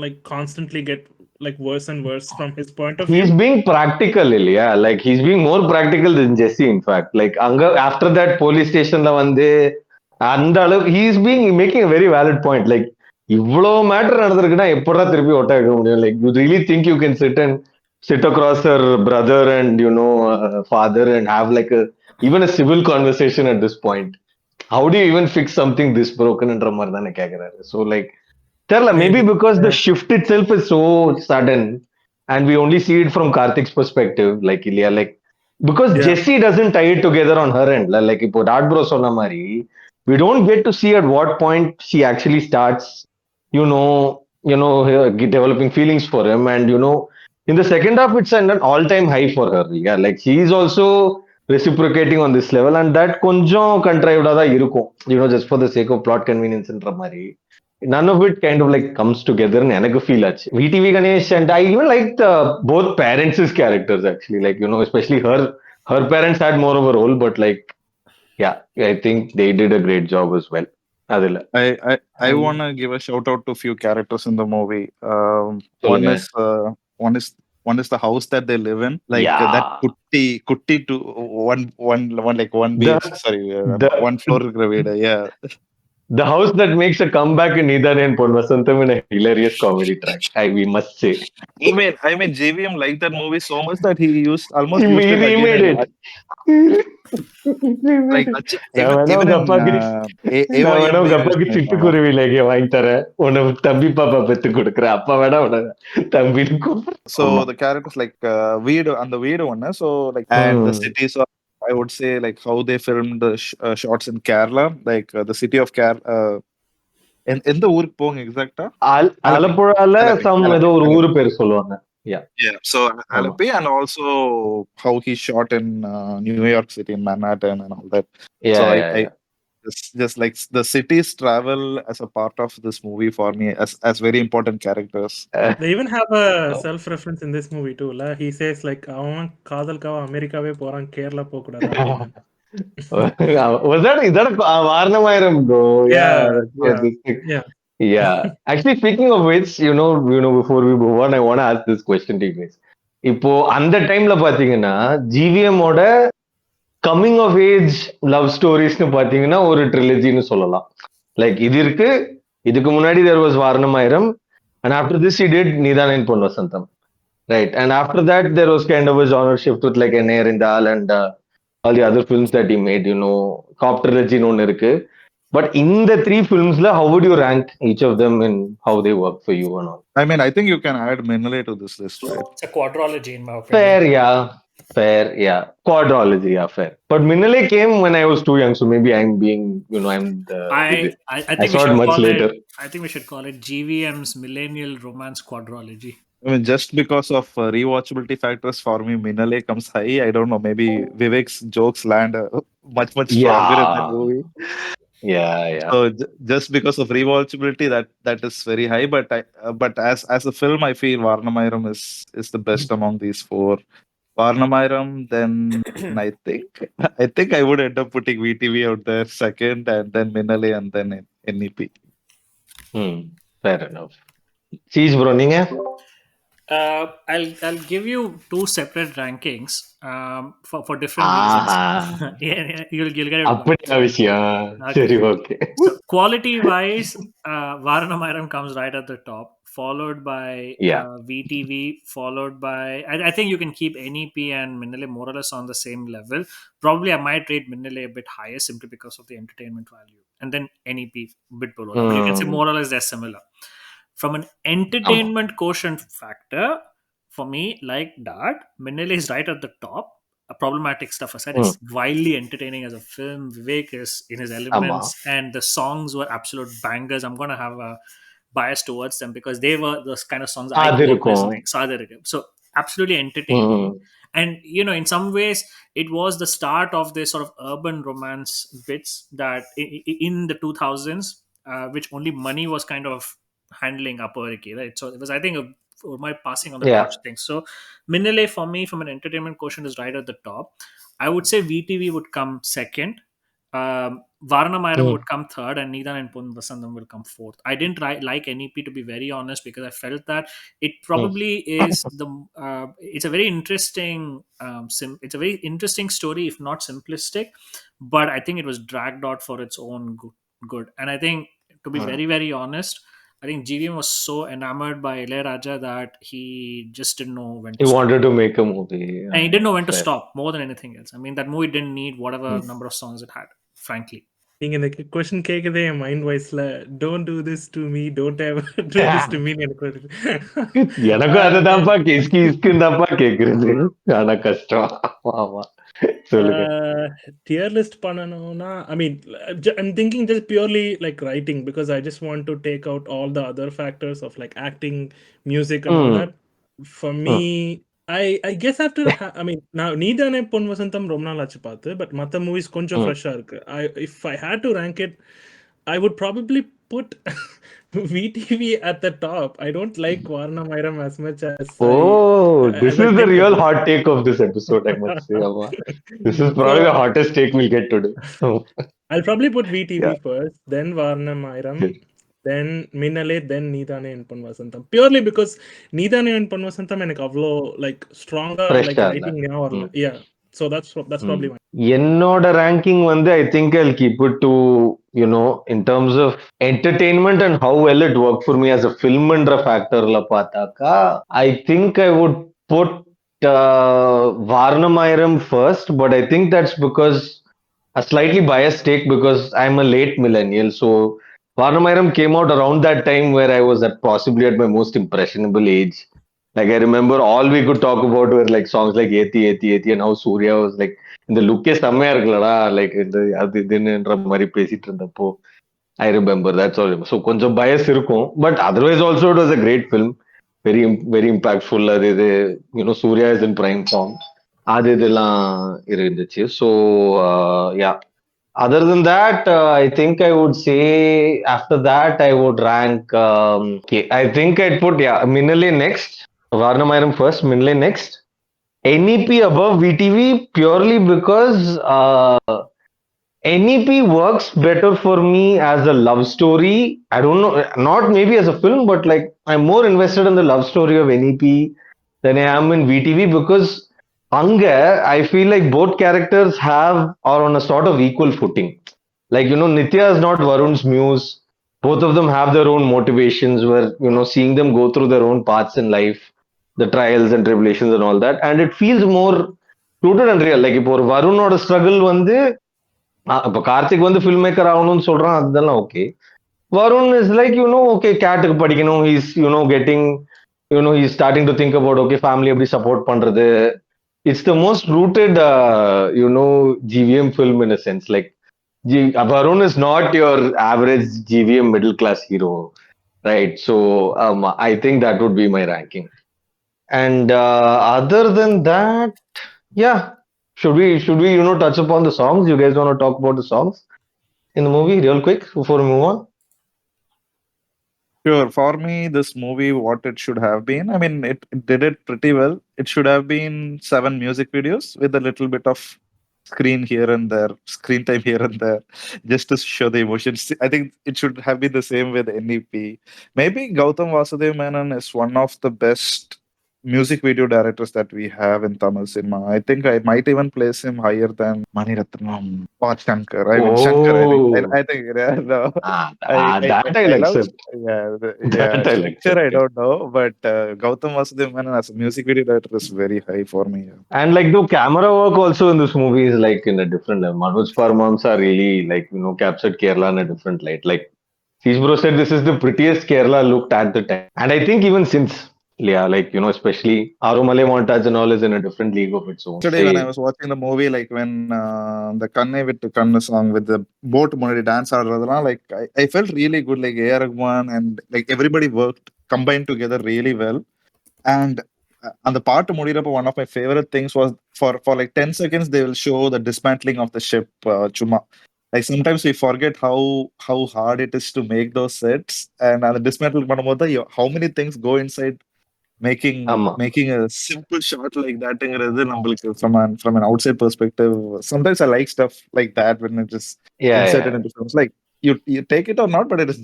like constantly get like worse and worse from his point of he's view. being practical yeah like he's being more practical than Jesse in fact like அங்க after that police stationல வந்து அந்த அளவு he's being making a very valid point like இவ்வளவு matter நடந்திருக்குன்னா எப்படா திருப்பி ஒட்ட வைக்க முடியும் like you really think you can sit across her brother and father and have like even a civil conversation at this point how do you even fix something this broken ன்ற மாதிரி தானே கேக்குறாரு so like தெரியல maybe Maybe. because the Yeah. shift itself is so sudden and we only see it from Karthik's perspective like இல்லையா like because Yeah. Jessie doesn't tie it together on her end. Like இப்போ dot bro சொன்ன மாதிரி, we don't get to see at what point she actually starts, you know, developing feelings for him, and in the second half, it's an all-time high for her. Yeah, like she is also reciprocating on this level, and that கொஞ்சம் contrived தான் இருக்கும். Just for the sake of plot convenience ன்ற மாதிரி. None of it kind of like comes together ன்னு எனக்கு feel ஆச்சு. VTV Ganesh, and I even liked both parents' characters actually. Like, especially her parents had more of a role, but like, yeah, I think they did a great job as well. அதுல. I And want to give a shout out to few characters in the movie. One சொல்லுங்க. is one is one is the house that they live in, like that Yeah. kutti to one like one The BH, sorry, the one floor இருக்கிற வீடு. Yeah. the house that makes a comeback in Nidhan and Pon Vasantham in a hilarious comedy track, we must say. I mean, JVM liked that movie so much that he He almost used it again remade in it. like நான் வேணா even உங்க in அப்பாக்கு நான் வேணா AYM உங்க they used அப்பாக்கு to make fun of. சிட்டுக்குருவி லேகிய வாங்கி தரேன், உன்னை தம்பி பாப்பா பெத்து கொடுக்குறேன், அப்பா வேணா உன தம்பின்னு கூப்பிடு. So ஆமா. the characters like Veedu and the Veedu one, so like and the cities of, I would say, like how they filmed the shots in Kerala, like the city of Kerala. எந்த ஊருக்கு போங்க எக்ஸாக்ட்டா? Alapi. ஆலப்புழால Alapi. Some ஏதோ ஒரு Alapi. ஊரு பேர் சொல்லுவாங்க. Yeah. Yeah. So ஆமா. Alapi, and also how he shot in New York City, in Manhattan, and all that. So Yeah, I, yeah, I yeah. just like the cities travel as a part of this movie for me as very important characters. They even have a self-reference in this movie too. La. He says like, அவன் காதல்காக அமெரிக்காவே போறான், கேரளா போக கூடாது அப்படின்னு. Is that a Varnamayaram, bro? Yeah, that's what Yeah. this thing. Yeah. Yeah. Actually, speaking of which, before we move on, I want to ask this question to you guys. இப்போ அந்த டைம்ல பாத்தீங்கன்னா GVM ஓட coming of age love ஸ்டோரிஸ்னு பாத்தீங்கன்னா ஒரு ட்ரிலஜின்னு சொல்லலாம். லைக் இது இருக்கு, இதுக்கு முன்னாடி there was Vaaranam Aayiram, and after this he did Neethaan En Pon Vasantham, right? And after that there was kind of a genre shift with like என்னை அறிந்தால் and all the other films that he made, காப் ட்ரிலஜின்னு ஒன்னு இருக்கு. But in the three films, how would you rank each of them and how they work for you and all? I mean, I think you can add Minale to this list, right? It's a quadrology in my opinion. Fair, yeah. Fair, yeah. Quadrology, yeah, fair. But Minale came when I was too young, so maybe I'm being, I'm the. I I think we saw it should much call later. I think we should call it GVM's millennial romance quadrology. I mean, just because of rewatchability factors, for me, Minale comes high. I don't know. Maybe Vivek's jokes land much stronger in that Yeah. movie. Yeah. So just because of rewatchability, that is very high. But as a film, I feel Varnamayiram is the best among these four. Varnamayiram, then I think I would end up putting VTV out there second, and then Minale, and then NEP. Fair enough. Cheese bro, நீங்க? I'll give you two separate rankings for different reasons. Yeah, you'll get it. அப்படியா விஷயம்? சரி, okay. So quality wise, Varnamayiram comes right at the top, followed by VTV, followed by I think you can keep NEP and Minale more or less on the same level. Probably I might rate Minale a bit higher simply because of the entertainment value, and then NEP a bit below. But you can say more or less they're similar. From an entertainment quotient factor, for me, like that, Minale is right at the top. Problematic stuff aside, it's wildly entertaining as a film. Vivek is in his elements, and the songs were absolute bangers. I'm gonna have a bias towards them because they were those kind of songs I grew up listening. So absolutely entertaining. And in some ways it was the start of this sort of urban romance bits that in the 2000s, which only money was kind of handling upperiki, right? So it was, I think, my passing on the torch thing. So Minale for me from an entertainment quotient is right at the top. I would say VTV would come second, Varnamayiram would come third, and Needan and Pon Vasandam will come fourth. I didn't like NEP, to be very honest, because I felt that it probably is it's a very interesting it's a very interesting story, if not simplistic, but I think it was dragged out for its own good. And I think, to be very, very honest, I think GVM was so enamored by Ilayaraja that he just didn't know when to stop. He wanted to make a movie. And he didn't know when to stop more than anything else. I mean, that movie didn't need whatever number of songs it had, frankly. நீங்க இந்த question கேக்குதே என் mind வாய்ஸ்ல don't do this to me don't ever do this to me எனக்கு வருது. எனக்கும் அதுதான்ப்பா கிஸ்கி இஸ்குன்னு தான்ப்பா கேக்குறது. ஆனா கஷ்டம். ஆமா சொல்லுங்க. டியர் லிஸ்ட் பண்ணணும்னா I mean I'm thinking just purely like writing because I just want to take out all the other factors of like acting music and all hmm, that for me hmm, I guess after I மீன் நான் நீதானே பொன் வசந்தம் ரொம்ப நாள் ஆச்சு பார்த்து but மற்ற movies கொஞ்சம் ம். ஃப்ரெஷ்ஷாக இருக்கு if I had to rank it I would probably put VTV at the top. I don't like Varna Myram as much as Oh, this as I is the think real about. hot take of this episode, I must say. Amma. This is So probably the hottest take we'll get today. Oh, I'll probably put VTV yeah. first, then Varna Myram, Yes. then Minale, then Needane and Pon Vasantham. Purely because Needane and Pon Vasantham எனக்கு அவ்வளோ like stronger Fresh like ஆ இல்ல. writing ஞாபகம் வரல. ம், Yeah. So that's ம். probably one. என்னோட ranking வந்து I think I keep it to in terms of entertainment and how well it work for me as a ஃபில்ம்ன்ற ஃபேக்டர்ல பார்த்தாக்கா I think I would put Vaaranam Aayiram first but I think that's because a slightly biased take because I'm a late millennial. So Varnamayaram came out around that time where I was at possibly at my most impressionable age. Like I remember all we could talk about were like songs like Eti Eti Eti and how Surya was like இந்த லுக்கே செம்மையா இருக்குல்லடா like இந்த அது இதுன்னுன்ற மாதிரி பேசிட்டு இருந்தப்போ I remember that's all so கொஞ்சம் bias இருக்கும் but otherwise also it was a great film very very impactful அது இது Suriya is in prime form அது இதெல்லாம் இருந்துச்சு so yeah other than that I think I would say after that I would rank okay, I think I'd put Minale next, Varnamayaram first, Minale next, NEP above VTV purely because NEP works better for me as a love story. I don't know, not maybe as a film, but like I'm more invested in the love story of NEP than I am in VTV because Anga, I feel like both characters are on a sort of equal footing. Like, Nitya is not Varun's muse. Both of them have their own motivations where, seeing them go through their own paths in life, the trials and tribulations and all that. And it feels more rooted and real. Like, இப்போ ஒரு வருணோட struggle வந்து இப்போ கார்த்திக் வந்து film maker ஆகணும்னு சொல்றான் அதெல்லாம் okay Varun is like okay கேட்டுக்கு படிக்கணும் he's getting he's starting to think about okay family எப்படி சப்போர்ட் பண்றது it's the most rooted GVM film in a sense like Varun is not your average GVM middle class hero, right? So I think that would be my ranking. And other than that, yeah, should we touch upon the songs? You guys want to talk about the songs in the movie real quick before we move on? Sure. For me, this movie, what it should have been, I mean, it did it pretty well. It should have been 7 music videos with a little bit of screen here and there, screen time here and there, just to show the emotions. I think it should have been the same with NEP. Maybe Gautam Vasudev Menon is one of the best music video directors that we have in Tamil cinema. I think I might even place him higher than Mani Ratnam or Shankar. I mean, Shankar. Oh, I think no. that I'll I love accept. yeah That I'll Shankar I accept. don't know, but Gautam Vasudev Menon as a music video director is very high for me. And like the camera work also in this movie is like in a different level. Manoj Parmams are really like captured Kerala in a different light. Like Sish bro said, this is the prettiest Kerala looked at the time, and I think even since, yeah, like especially Arumale montage and all is in a different league of its own. Today when I was watching the movie, like when the Kanne with the Kanna song with the boat Monadi dance ஆடுறதெல்லாம், like I felt really good, like A.R. Rahman and like everybody worked combined together really well. And அந்த பாட்டு முடியிறப்ப one of my favorite things was for like 10 seconds they will show the dismantling of the ship சும்மா. Like sometimes we forget how hard it is to make those sets, and அந்த dismantle பண்ணும்போது how many things go inside making ஆமா making a simple shot like that நம்மளுக்கு from an outside perspective. Sometimes I like stuff like that when it is yeah inserted yeah into films. Like you take it or not, but it's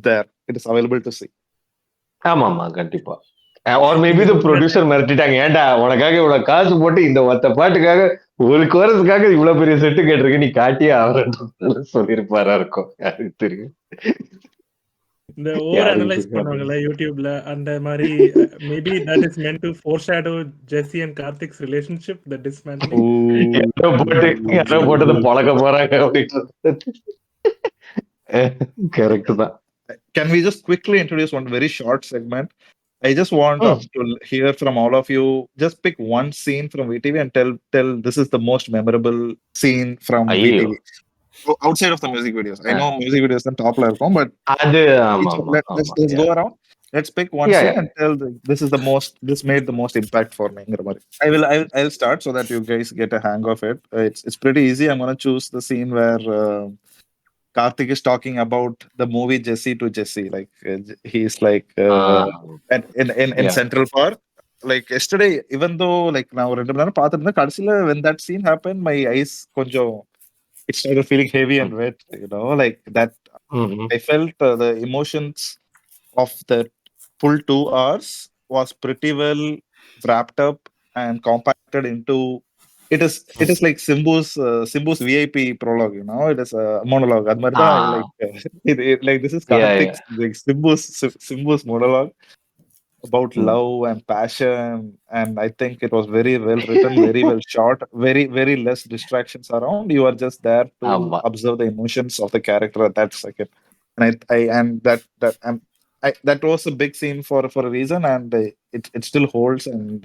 there. It is available to see. ஆமா ஆமா கண்டிப்பா or maybe நீங்க the சொல்ற producer மிரட்டிட்டாங்க ஏன்டா உனக்காக இவ்வளவு காசு போட்டு இந்த மொத்த பாட்டுக்காக ஒரு கோரஸுக்காக இவ்வளவு பெரிய செட்டு கேட்டிருக்க நீ காட்டியே ஆவறன்னு சொல்லியிருப்பாரா இருக்கும் யாருக்கு தெரியும் இந்த ஓவர் யாருக்கு அனலைஸ் தெரியும் பண்ணுவாங்கல்ல யூடியூப்ல அந்த மாதிரி maybe that is meant to foreshadow Jessie and Karthik's relationship the dismantling யாரோ போட்டதை பழக்க போறாங்க அப்படின்னு கரெக்ட் தான். Can we just quickly introduce one very short segment? I just want ம். to hear from all of you. Just pick one scene from VTV and tell this is the most memorable scene from ஐயோ, VTV. Outside of the music videos. I know music videos are top level, but அது ஆமா ஆமா ஆமா. let's go around. Let's pick one Yeah, scene yeah. and tell this made the most impact for me. I'll start so that you guys get a hang of it. It's pretty easy. I'm gonna choose the scene where Karthik is talking about the movie Jesse to Jesse. Like he's like in Yeah. Central Park. Like yesterday, even though like now when that scene happened, my eyes கொஞ்சம் it started feeling heavy and wet. Like that. Mhm. I felt the emotions of the full 2 hours was pretty well wrapped up and compacted into. It is like Simbu's VIP prologue. It is a monologue. அது மாதிரி தான் Ah, like like this is yeah, yeah. Karthik's like Simbu's monologue about Mm. love and passion, and I think it was very well written, very well shot, very less distractions around. You are just there to ஆமா. observe the emotions of the character at that second, and I and that was a big scene for a reason, and it still holds. And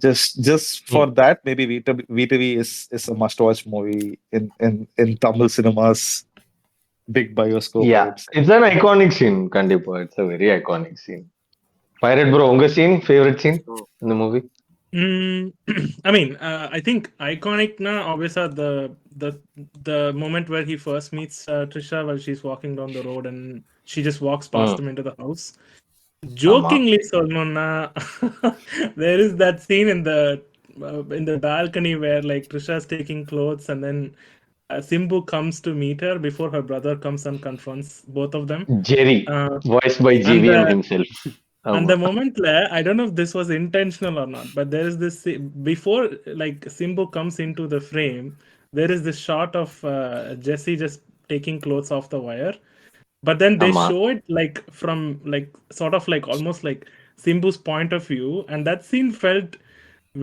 just for Mm. that, maybe VTV is a must watch movie in Tamil cinemas, big bioscope, I Yeah, would say. it's an iconic scene. கண்டிப்பா, it's a very iconic scene. Pirate bro, உங்க scene, favorite scene in the movie? I mean, I think iconic na obviously the moment where he first meets Trisha while she's walking down the road and she just walks past him into the house. ஆமா. Jokingly, சொல்லணும்னா there is that scene in the balcony where like Trisha is taking clothes and then Simbu comes to meet her before her brother comes and confronts both of them. Jerry, voiced by And JVM himself. and ஆமா. the moment I don't know if this was intentional or not, but there is this before like Simbu comes into the frame, there is this shot of Jesse just taking clothes off the wire, but then they ஆமா. show it like from like sort of like almost like Simbu's point of view, and that scene felt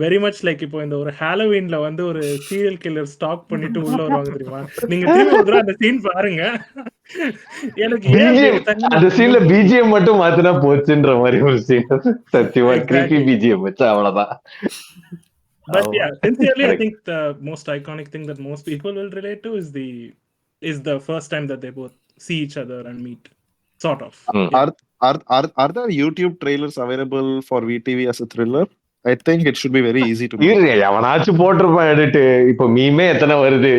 very much like இப்போ இந்த ஒரு ஹாலோவீன்ல வந்து ஒரு serial killer stock பண்ணிட்டு உள்ள வருவாங்க தெரியுமா, நீங்க திரும்பி ஒரு தடவை அந்த சீன் பாருங்க. எனக்கு ஏன் அப்படி BGM, எடுத்தாங்கன்னு அந்த எனக்கு சீன்ல இன்னும் புரியல. BGM மட்டும் மாத்தினா போச்சுன்ற மாதிரி ஒரு சீன். சத்தியமா creepy Exactly. BGM வச்சா அவ்வளவுதான். But ஆமா. yeah, sincerely, I Correct. think the most iconic thing that most people will relate to is the first time that they both see each other and meet, sort of. Mm. Yeah. Are there YouTube trailers available for VTV as a thriller? I think it should be very easy to make. இரு, எவனாச்சும் போட்டிருப்பான் எடுத்து. இப்ப மீமே எத்தனை வருது,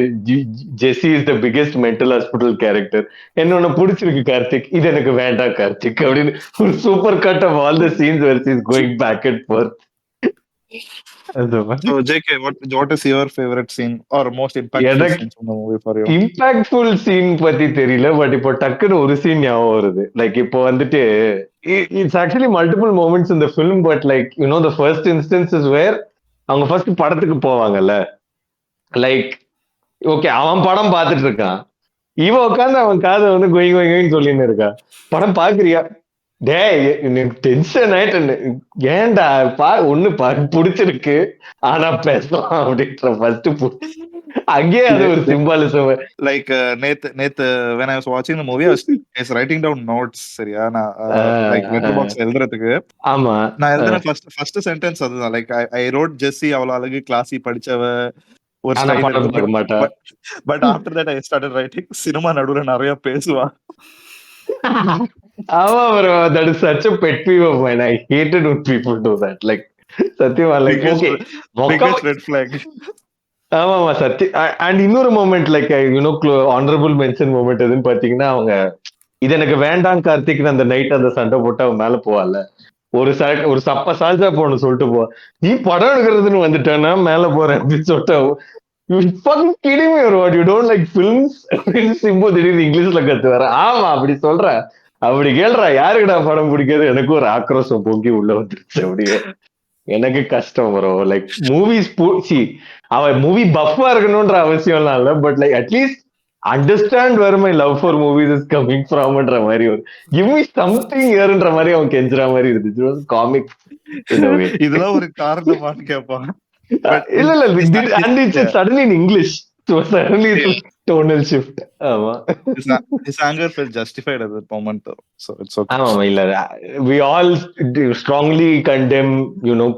Jessie is the biggest mental hospital character, என்னொன்னு பிடிச்சிருக்கு கார்த்திக், இது எனக்கு வேண்டாம் கார்த்திக் அப்படின்னு ஒரு super cut of all the scenes where is going back and forth. So JK, what is your favorite scene or most impactful எனக்கு scenes from the movie for you? Impactful scene பத்தி தெரியல, பட் இப்போ டக்குன்னு ஒரு scene ஞாபகம் வருது. Like இப்போ வந்துட்டு it's actually multiple moments in the film, but like you know the first instance where அவங்க ஃபர்ஸ்ட் படத்துக்கு போவாங்கல்ல. லைக் ஓகே, அவன் படம் பார்த்துட்டு இருக்கான், இவன் உட்காந்து அவன் காதை வந்து கொய் கொய்ன்னு சொல்லின்னு இருக்கா. படம் பாக்குறியா, டேய் எனக்கு டென்ஷன் ஆயிட்டு, ஏன்டா ஒண்ணு பிடிச்சிருக்கு ஆனா பேசலாம் அப்படின்ற ஃபர்ஸ்ட் அங்கேயே அது ஒரு சிம்பாலிசம். Like நேத்து when I was watching the movie, I was writing down notes. சரியா, நான் like letterbox எழுதுறதுக்கு. ஆமா, நான் எழுதுன first sentence அதுதான். Like I wrote Jesse அவ்வளவு அழகு, கிளாசி, படிச்சவ, ஒரு ஆனா ஸ்டைல் படம் பார்க்க இருக்கு. மாட்டா. But after that I started writing cinema நடுவுல நிறைய பேசுவா. ஆமா bro, that is such a pet peeve of mine. I hated when people do that. Like சத்தியமா, like okay Biggest red flag. ஆமா சத்தி. அண்ட் இன்னொரு moment like you know honourable mention moment எதுன்னு பாத்தீங்கன்னா, அவங்க இது எனக்கு வேண்டாம் கார்த்திக் அந்த நைட் அந்த சண்டை போட்டு அவன் மேல போவால, ஒரு சப்ப சால்ஜா போன்னு சொல்லிட்டு போ, நீ படம் எடுக்கிறதுன்னு வந்துட்டேன்னா மேல போறேன் அப்படின்னு சொல்லிட்டு you fucking kidding me or what? You don't like films? Simbu திடீர்னு இங்கிலீஷ்ல கத்து வர. ஆமா அப்படி சொல்ற, அப்படி கேள்றா, யாருக்குடா படம் பிடிக்காது, எனக்கு ஒரு ஆக்ரோஷம் பொங்கி உள்ள வந்துருச்சு. அப்படியே எனக்கு கஷ்டம் வரும். லைக் மூவிஸ் பூச்சி அவன் மூவி பஃபா இருக்கணும்ன்ற அவசியம் எல்லாம் இல்ல, but like at least understand where my love for movies is coming ஃப்ரம்ன்ற மாதிரி ஒரு கிவ் மீ சம்திங் ஹியர்ன்ற மாதிரி அவன் கெஞ்சுற மாதிரி இருந்துச்சு. காமிக் இதெல்லாம் ஒரு காரணமான்னு கேட்பான். இல்ல and it's suddenly in English, so suddenly it's Tonal shift. ஆமா. His anger felt justified at that moment, though. So it's okay. ஆமாமா. இல்ல. We all strongly condemn,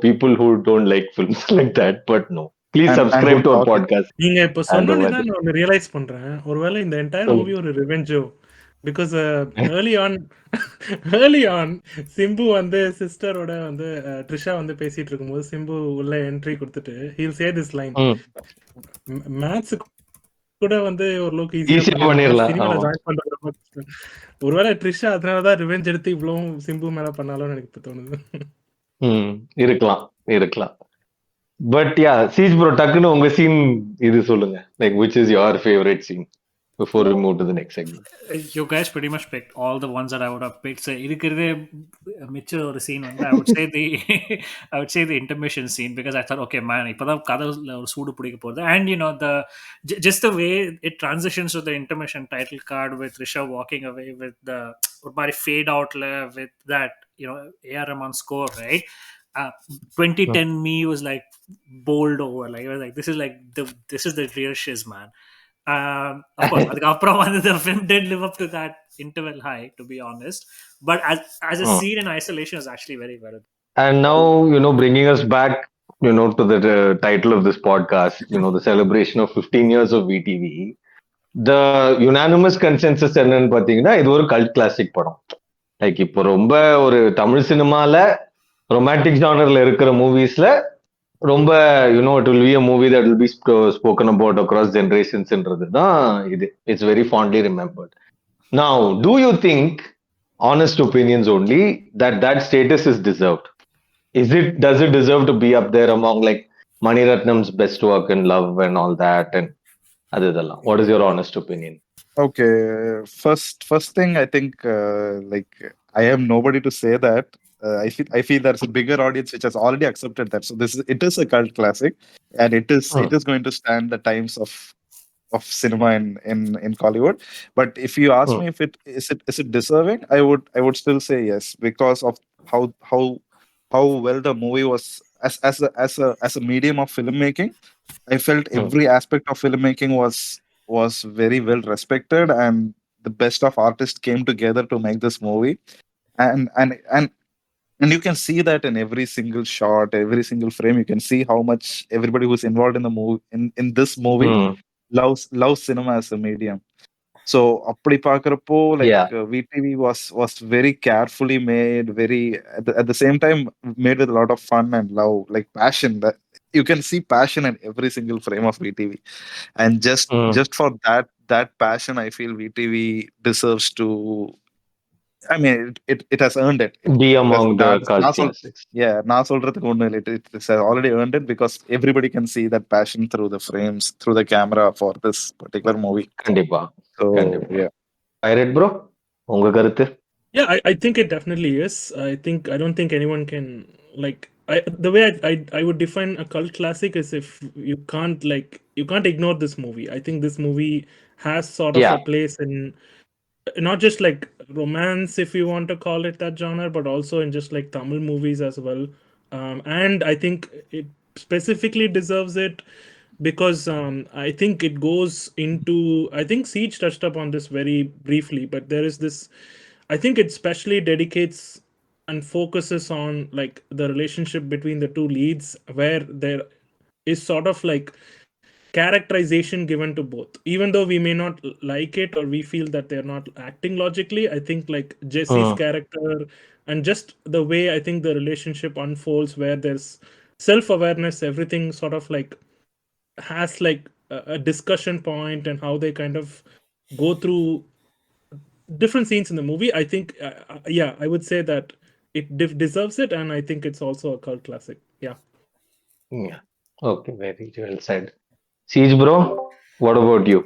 people who don't like films like that. But no. Please And subscribe him to our talking. podcast. நீங்க இப்ப அந்த சொன்னோனே மாதிரி. தான் நான் ஒண்ணு ரியலைஸ் பண்றேன். ஒருவேளை இந்த என்டையர் சொல்லுங்க. மூவி ஒரு ரிவெஞ்சோ. Because early on early on Simbu வந்து சிஸ்டரோட வந்து ட்ரிஷா வந்து பேசிட்டு இருக்கும்போது சிம்பு உள்ள என்ட்ரி கொடுத்துட்டு ஹீல் சே திஸ் லைன், ம். மேத்ஸ் கூட வந்து ஓரளவுக்கு ஈஸியா ஈஸியா பண்ணிடலாம், பண்ணிடலாம். சினிமால ஆமா. ஜாயின் பண்றது ரொம்ப கஷ்டம். ஒருவேளை ட்ரிஷா அதனாலதான் ரிவெஞ்ச் எடுத்து இவ்வளவும் சிம்பு மேல பண்ணாலும் எனக்கு இப்ப தோணுது. இருக்கலாம். இருக்கலாம். பட் யா, சீஜ் ப்ரோ டக்குன்னு உங்க சீன் இது சொல்லுங்க. Like which is your favorite scene before we move to the next segment? You guys pretty much picked all the ones that I would have picked. So, இருக்கிறதே மிச்ச ஒரு scene வந்து I would say the I would say the intermission scene, because I thought, okay man, இப்பதான் கதைல ஒரு சூடு பிடிக்க போகுது. And the just the way it transitions to the intermission title card with Risha walking away with the ஒரு மாதிரி fade outல with that A.R. Rahman score, right? 2010 me was like bowled over. Like, I was like, this is the real shiz, man. Of course, அதுக்கப்புறம் வந்து the film did live up to that interval high, to be honest. But as a scene in isolation, is actually very well. And now, bringing us back, to the title of this podcast, the celebration of 15 years of VTV. The unanimous consensus என்னன்னு பாத்தீங்கன்னா, இது ஒரு cult classic படம். Like இப்போ ரொம்ப ஒரு தமிழ் சினிமால romantic ஜானர்ல இருக்கிற மூவிஸ்ல ரொம்ப it will be a movie that will be spoken about across generationsன்றது தான் இது. It's very fondly remembered. Now, do you think, honest opinions only, that status is deserved? Does it deserve to be up there among like Mani Ratnam's best work in love and all that and adidallam? What is your honest opinion? Okay, first thing, I think like I am nobody to say that. I feel there's a bigger audience which has already accepted that. So it is a cult classic, and it is going to stand the times of cinema in Kollywood. But if you ask me if it deserving, I would still say yes, because of how well the movie was as a medium of filmmaking. I felt every aspect of filmmaking was very well respected, and the best of artists came together to make this movie. And you can see that in every single shot, every single frame. You can see how much everybody who's involved in the movie in this movie loves cinema as a medium. So appadi paakrappo, like Yeah. VTV was very carefully made, very at the same time made with a lot of fun and love, like passion. That you can see passion in every single frame of VTV, and just for that passion, I feel VTV deserves to. I mean, it has earned it. Be among the நான் cult நான் சொல் classics. நான் சொல்றதுக்கு ஒண்ணும் இல்லை. It's already earned it because everybody can see that passion through the frames, through the camera for this particular movie. கண்டிப்பா. So கண்டிப்பா. yeah. Pirate bro, உங்க கருத்து? Yeah, I think it definitely is. I don't think anyone can like the way I would define a cult classic is if you can't ignore this movie. I think this movie has sort of Yeah. a place in not just like romance, if you want to call it that genre, but also in just like Tamil movies as well. And I think it specifically deserves it because I think it goes into. I think Siege touched upon this very briefly, but there is this. I think it specially dedicates and focuses on like the relationship between the two leads, where there is sort of like characterization given to both, even though we may not like it or we feel that they're not acting logically. I think like Jesse's character and just the way I think the relationship unfolds, where there's self-awareness, everything sort of like has like a discussion point, and how they kind of go through different scenes in the movie. I think yeah, I would say that it deserves it, and I think it's also a cult classic. Yeah. Yeah. Okay, very well said. Siege bro, what about you?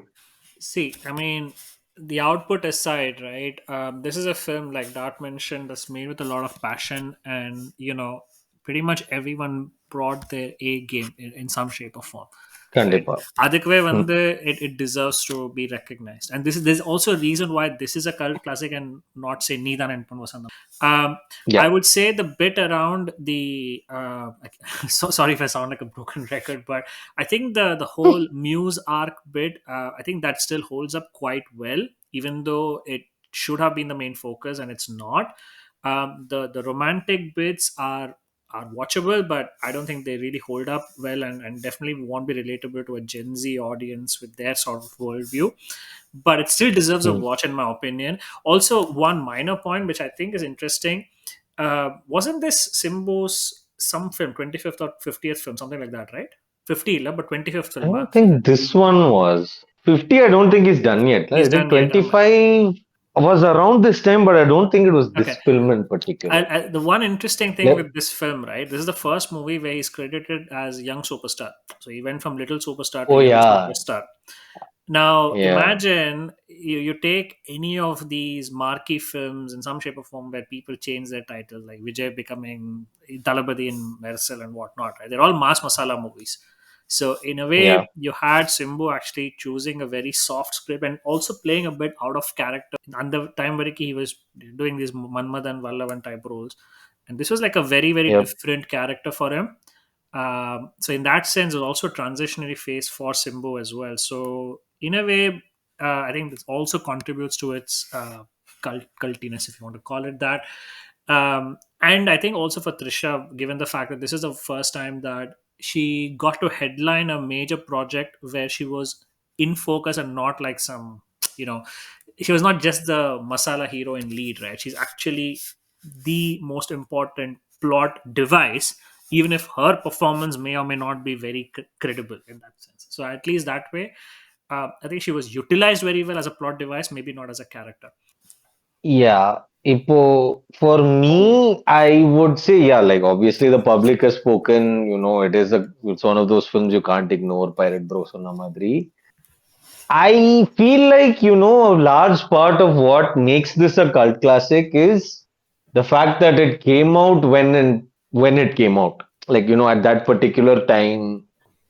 See, I mean, the output aside, right? This is a film, like Dart mentioned, that's made with a lot of passion, and pretty much everyone brought their A game in some shape or form. கண்டிப்பா. அதுக்குவே ம். வந்து it deserves to be recognized. And there's also a reason why this is a cult classic and not say நீதான் என் பொன் வசந்தம். um, I Yeah. would say the bit around the so sorry if I sound like a broken record, but I think the whole Muse arc bit, I think that still holds up quite well, even though it should have been the main focus and it's not. The romantic bits are watchable, but I don't think they really hold up well, and definitely won't be relatable to a Gen Z audience with their sort of worldview. But it still deserves a Mm. watch, in my opinion. Also, one minor point which I think is interesting, wasn't this Simbo's some film, 25th or 50th film, something like that, right? 50 illa, but 25th I film. don't think this one was 50. I don't think he's done yet. He's Is it done yet. 25? Was around this time, but I don't think it was this Okay. film in particular. The one interesting thing Yep. with this film, right? This is the first movie where he's credited as young superstar. So he went from little superstar to Oh young yeah, superstar. Now, yeah, imagine you take any of these marquee films in some shape or form where people change their title, like Vijay becoming Dalabadi in Mersal and whatnot, right? They're all mass masala movies. So, in a yeah, way, you had Simbu actually choosing a very soft script and also playing a bit out of character. And the time where he was doing these Manmad and Vallavan type roles. And this was like a very, very yep, different character for him. So in that sense, it was also a transitionary phase for Simbo as well. So in a way, I think this also contributes to its cultiness, if you want to call it that. And I think also for Trisha, given the fact that this is the first time that she got to headline a major project where she was in focus and not like some, you know, she was not just the masala hero in lead, right? She's actually the most important plot device, even if her performance may or may not be very credible in that sense. So at least that way, I think she was utilized very well as a plot device, maybe not as a character. yeah. For me, I would say, yeah, like obviously the public has spoken, it's one of those films you can't ignore, Pirate Bros Sonna Madri. I feel like, a large part of what makes this a cult classic is the fact that it came out when it came out. Like, at that particular time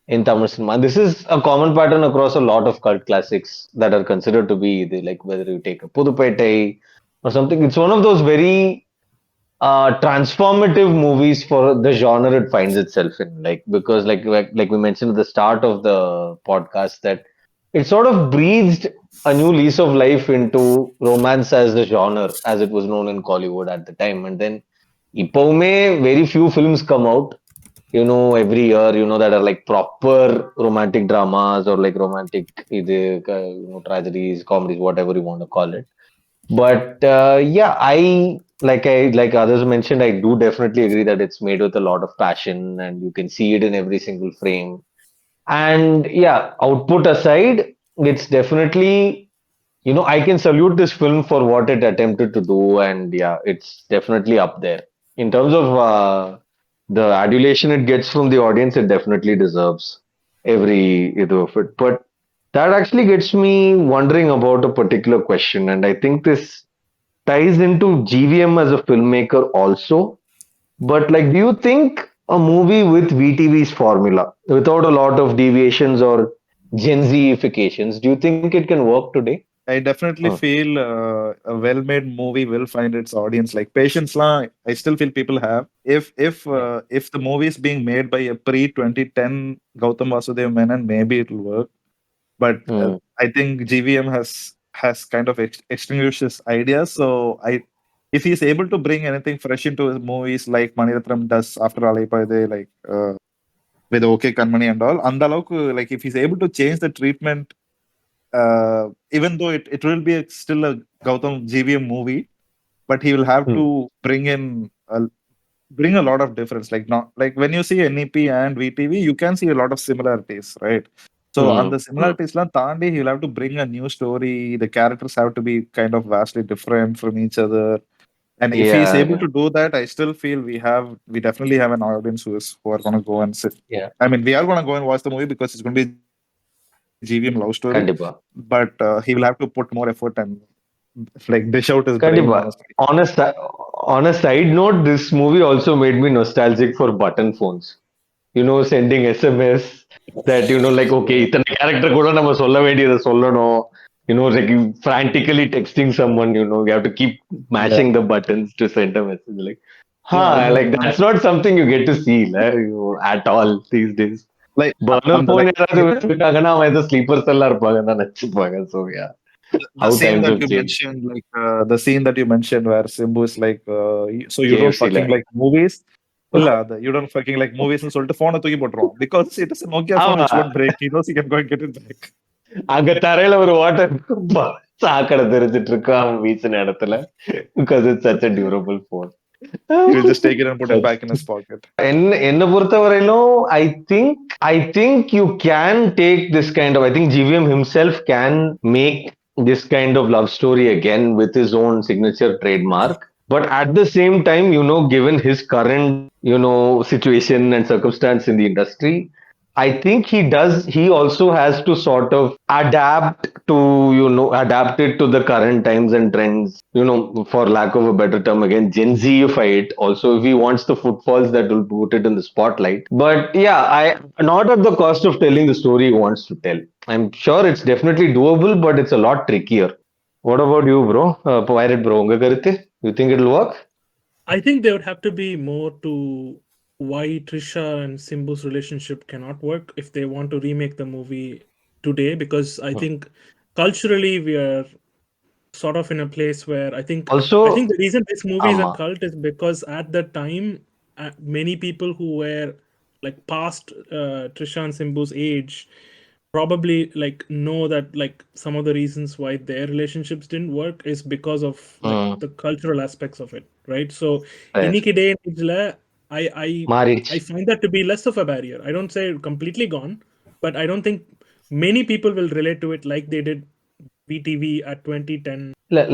in Tamil cinema. This is a common pattern across a lot of cult classics that are considered to be like whether you take a Pudupettai or something. It's one of those very transformative movies for the genre it finds itself in. Like because like we mentioned at the start of the podcast that it sort of breathed a new lease of life into romance as a genre as it was known in Kollywood at the time. And then இப்பவுமே very few films come out every year, that are like proper romantic dramas or like romantic tragedies, comedies, whatever you want to call it. But yeah, like others mentioned, I do definitely agree that it's made with a lot of passion and you can see it in every single frame. And yeah, output aside, it's definitely, I can salute this film for what it attempted to do. And yeah, it's definitely up there. In terms of the adulation it gets from the audience, it definitely deserves every bit of it. But that actually gets me wondering about a particular question. And I think this ties into GVM as a filmmaker also. But like, do you think a movie with VTV's formula, without a lot of deviations or Gen Zifications, do you think it can work today? I definitely feel a well-made movie will find its audience. Like Patience la, I still feel people have. Yeah. If the movie is being made by a pre-2010 Gautam Vasudev Menon, maybe it'll work. But Mm. I think GVM has kind of extinguished his ideas. So if he's able to bring anything fresh into his movies like Maniratnam does after Alaipayude, like with OK Kanmani and all, andalauku, like if he's able to change the treatment, even though it will be still a Gautam GVM movie, but he will have Mm. to bring a lot of difference. Like not like when you see NEP and VTV, you can see a lot of similarities, right? So on the Mm. similarities, Tandi, he'll have to bring a new story. The characters have to be kind of vastly different from each other. And if he's Yeah, able yeah, to do that, I still feel we definitely have an audience who are gonna go and sit. yeah. I mean, we are gonna go and watch the movie because it's gonna be a GVM love story. Kandipa. But he will have to put more effort and like dish out his brain Kandipa. honestly. On a side note, this movie also made me nostalgic for button phones. Sending SMS. that like okay இத்தனை character கூட நம்ம சொல்ல வேண்டியதை சொல்லணும், like you frantically texting someone, you have to keep Yeah, mashing the buttons to send a message, like yeah. I like mean, that's not something you get to see at all these days. like burner on the phone like யாராவது வச்சிருக்காங்கன்னா அவன் ஏதோ sleepers எல்லாம் இருப்பாங்கன்னு தான் நினைச்சுப்பாங்க. So yeah, the how scene times that have you changed. mentioned, the scene that you mentioned where Simbu is like, so you don't KFC ல fucking like movies. இல்ல you don't fucking like movies னு சொல்லிட்டு போனை தூக்கி போட்டுருவான் because it is a Nokia phone ஆமா, which won't break. He knows he can go and get it back. அங்க தரையில ஒரு வாட்டர் சாக்கடை தெரிஞ்சிட்டு இருக்கான் அவன் வீசின இடத்துல, because it's such a durable phone. He will just take it and put it back in his pocket. என்ன பொறுத்தவரையிலும் I think you can take this kind of, I think GVM himself can make this kind of love story again with his own signature trademark. But at the same time, given his current, situation and circumstance in the industry, I think he also has to sort of adapt it to the current times and trends, for lack of a better term, again, Gen Zify it also if he wants the footfalls that will put it in the spotlight. But yeah, not at the cost of telling the story he wants to tell. I'm sure it's definitely doable, but it's a lot trickier. What about you, bro? Pirate bro, unga karuthe? You think it'll work? I think there would have to be more to why Trisha and Simbu's relationship cannot work if they want to remake the movie today, because I think culturally we are sort of in a place where I think Also, the reason this movie is a Amma. cult is because at the time many people who were like past Trisha and Simbu's age probably like know that like some of the reasons why their relationships didn't work is because of like the cultural aspects of it, right? So Fair. இன்னைக்கு day and age-ல, I I Marriage. I find that to be less of a barrier. I don't say completely gone, but I don't think many people will relate to it like they did VTV at 2010.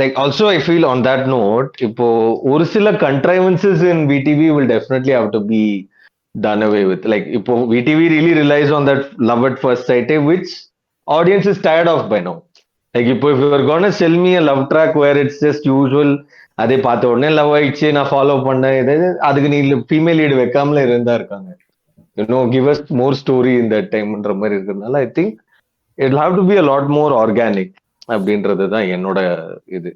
Like also I feel on that note, இப்போ ஒரு சில contrivances in VTV will definitely have to be done away with. Like இப்போ VTV really relies on that love at first sight, which audience is tired of by now. Like இப்போ if you're gonna sell me a love track where it's just usual, அதே பார்த்த உடனே love ஆயிடுச்சு நான் follow பண்ணேன், அதுக்கு நீ female lead வைக்காமல இருந்தா இருக்காங்க. Give us more story in that timeன்ற மாதிரி இருக்கிறதுனால I think it'll have to be a lot more organic அப்படின்றது தான் என்னோட இது,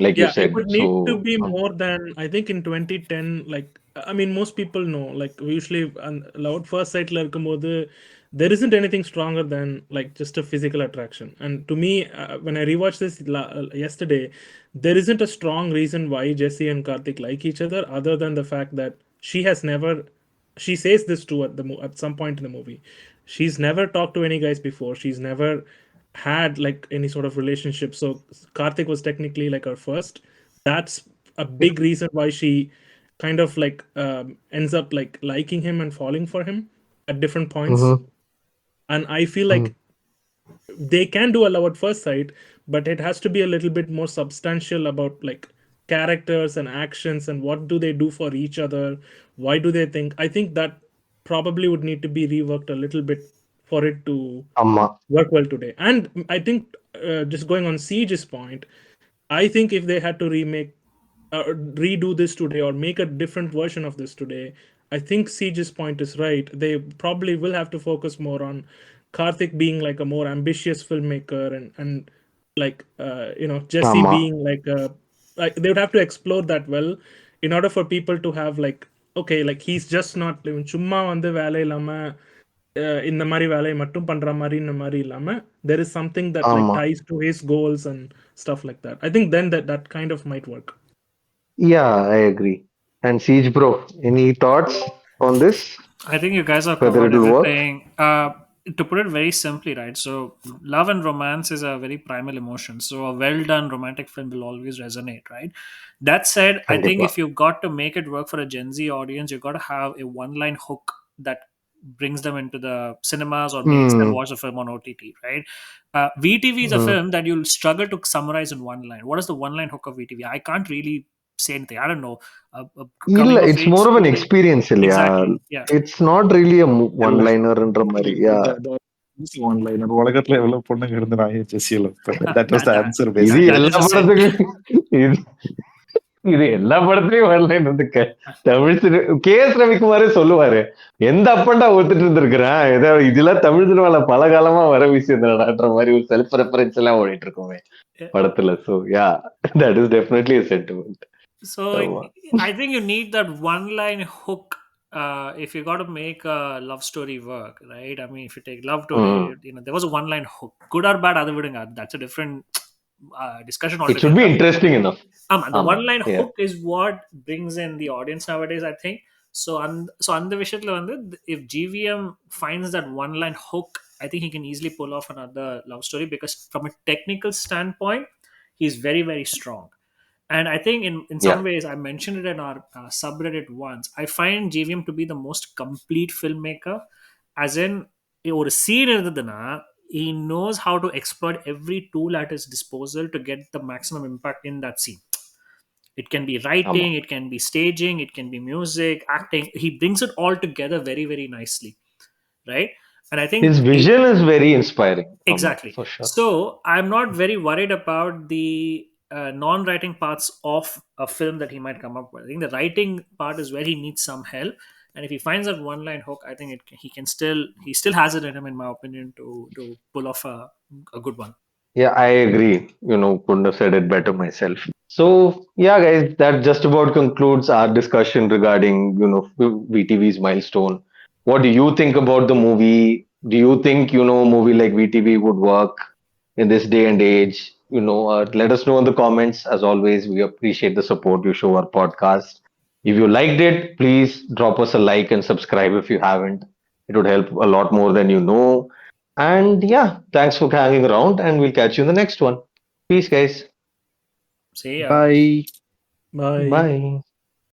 like you Yeah, it said. would So need to be more than I think in 2010. Like, I mean, most people know. Like, we usually love at first sight la இருக்கும்போது, there isn't anything stronger than like just a physical attraction. And to me, when I rewatched this yesterday, there isn't a strong reason why Jesse and Karthik like each other, other than the fact that she has never. She says this too at some point in the movie. She's never talked to any guys before. She's never had like any sort of relationship. So Karthik was technically like her first. That's a big reason why she kind of like ends up like liking him and falling for him at different points. And I feel like they can do a love at first sight, but it has to be a little bit more substantial about like characters and actions and what do they do for each other, why do they think. I think that probably would need to be reworked a little bit for it to ஆமா work well today. And I think just going on Siege's point, I think if they had to redo this today or make a different version of this today, I think Siege's point is right. They probably will have to focus more on Karthik being like a more ambitious filmmaker and like Jesse ஆமா being like a like they would have to explore that well in order for people to have like okay, like he's just not சும்மா வந்து வேலை இல்லாம இந்த மாதிரி வேலையை மட்டும் பண்ற மாதிரி இந்த மாதிரி இல்லாம there is something that like ஆமா ties to his goals and stuff like that. I think then that kind of might work. yeah, I agree. And Siege bro, any thoughts on this, I think you guys have whether covered it'll work? everything. To put it very simply, right? So, love and romance is a very primal emotion. So, a well done romantic film will always resonate, right? That said, I think கண்டிப்பா. if you've got to make it work for a Gen Z audience, you've got to have a one line hook that brings them into the cinemas or makes them watch the film on OTT, right? VTV is a film that you'll struggle to summarize in one line. What is the one line hook of VTV? I can't really say anything. I don't know. A இல்ல, coming of it's age more of an story. experience இல்லையா? Exactly. Yeah. It's not really a one இல்ல linerன்ற மாதிரி. Yeah, online உலகத்துல எவ்வளவு பொண்ணுங்க இருந்து நான் ஜெஸ்ஸியில that was the answer இது basically. That is எல்லா the படத்துக்கும் இது இது எல்லா படத்துலயும் வரலைன்னு வந்து தமிழ் கே.எஸ். ரவிக்குமாரே சொல்லுவாரு, எந்த அப்பண்டா ஒத்துட்டு இருந்திருக்கிறேன், ஏதோ இதெல்லாம் தமிழ் சினிமால பல காலமா வர விஷயம் தானடான்ற மாதிரி ஒரு செல்ஃப் ரெஃபரன்ஸ் எல்லாம் ஓடிட்டு இருக்குமே படத்துல. So yeah, that is definitely a sentiment. So I think you need that one line hook if you got to make a love story work, right? I mean, if you take Love Today, there was a one line hook, good or bad, that's a different discussion It should be altogether. interesting enough. The one line Yeah. hook is what brings in the audience nowadays, I think. So அந்த விஷயத்துல வந்து if GVM finds that one line hook, I think he can easily pull off another love story, because from a technical standpoint he's very, very strong. And I think in some Yeah. ways, I mentioned it in our subreddit once, I find GVM to be the most complete filmmaker. As in, ஒரு scene இருந்ததுன்னா he knows how to exploit every tool at his disposal to get the maximum impact in that scene. It can be writing, it can be staging, it can be music, acting. He brings it all together very, very nicely, right? And I think His vision is very inspiring. exactly, For sure. so I'm not very worried about the non-writing parts of a film that he might come up with. I think the writing part is where he needs some help, and if he finds that one line hook, I think he still has it in him, in my opinion, to pull off a good one. Yeah, I agree. Couldn't have said it better myself. So, yeah, guys, that just about concludes our discussion regarding, VTV's milestone. What do you think about the movie? Do you think, a movie like VTV would work in this day and age? Let us know in the comments. As always, we appreciate the support you show our podcast. If you liked it, please drop us a like and subscribe if you haven't. It would help a lot more than you know. And yeah, thanks for hanging around, and we'll catch you in the next one. Peace, guys. See ya. Bye. Bye. Bye.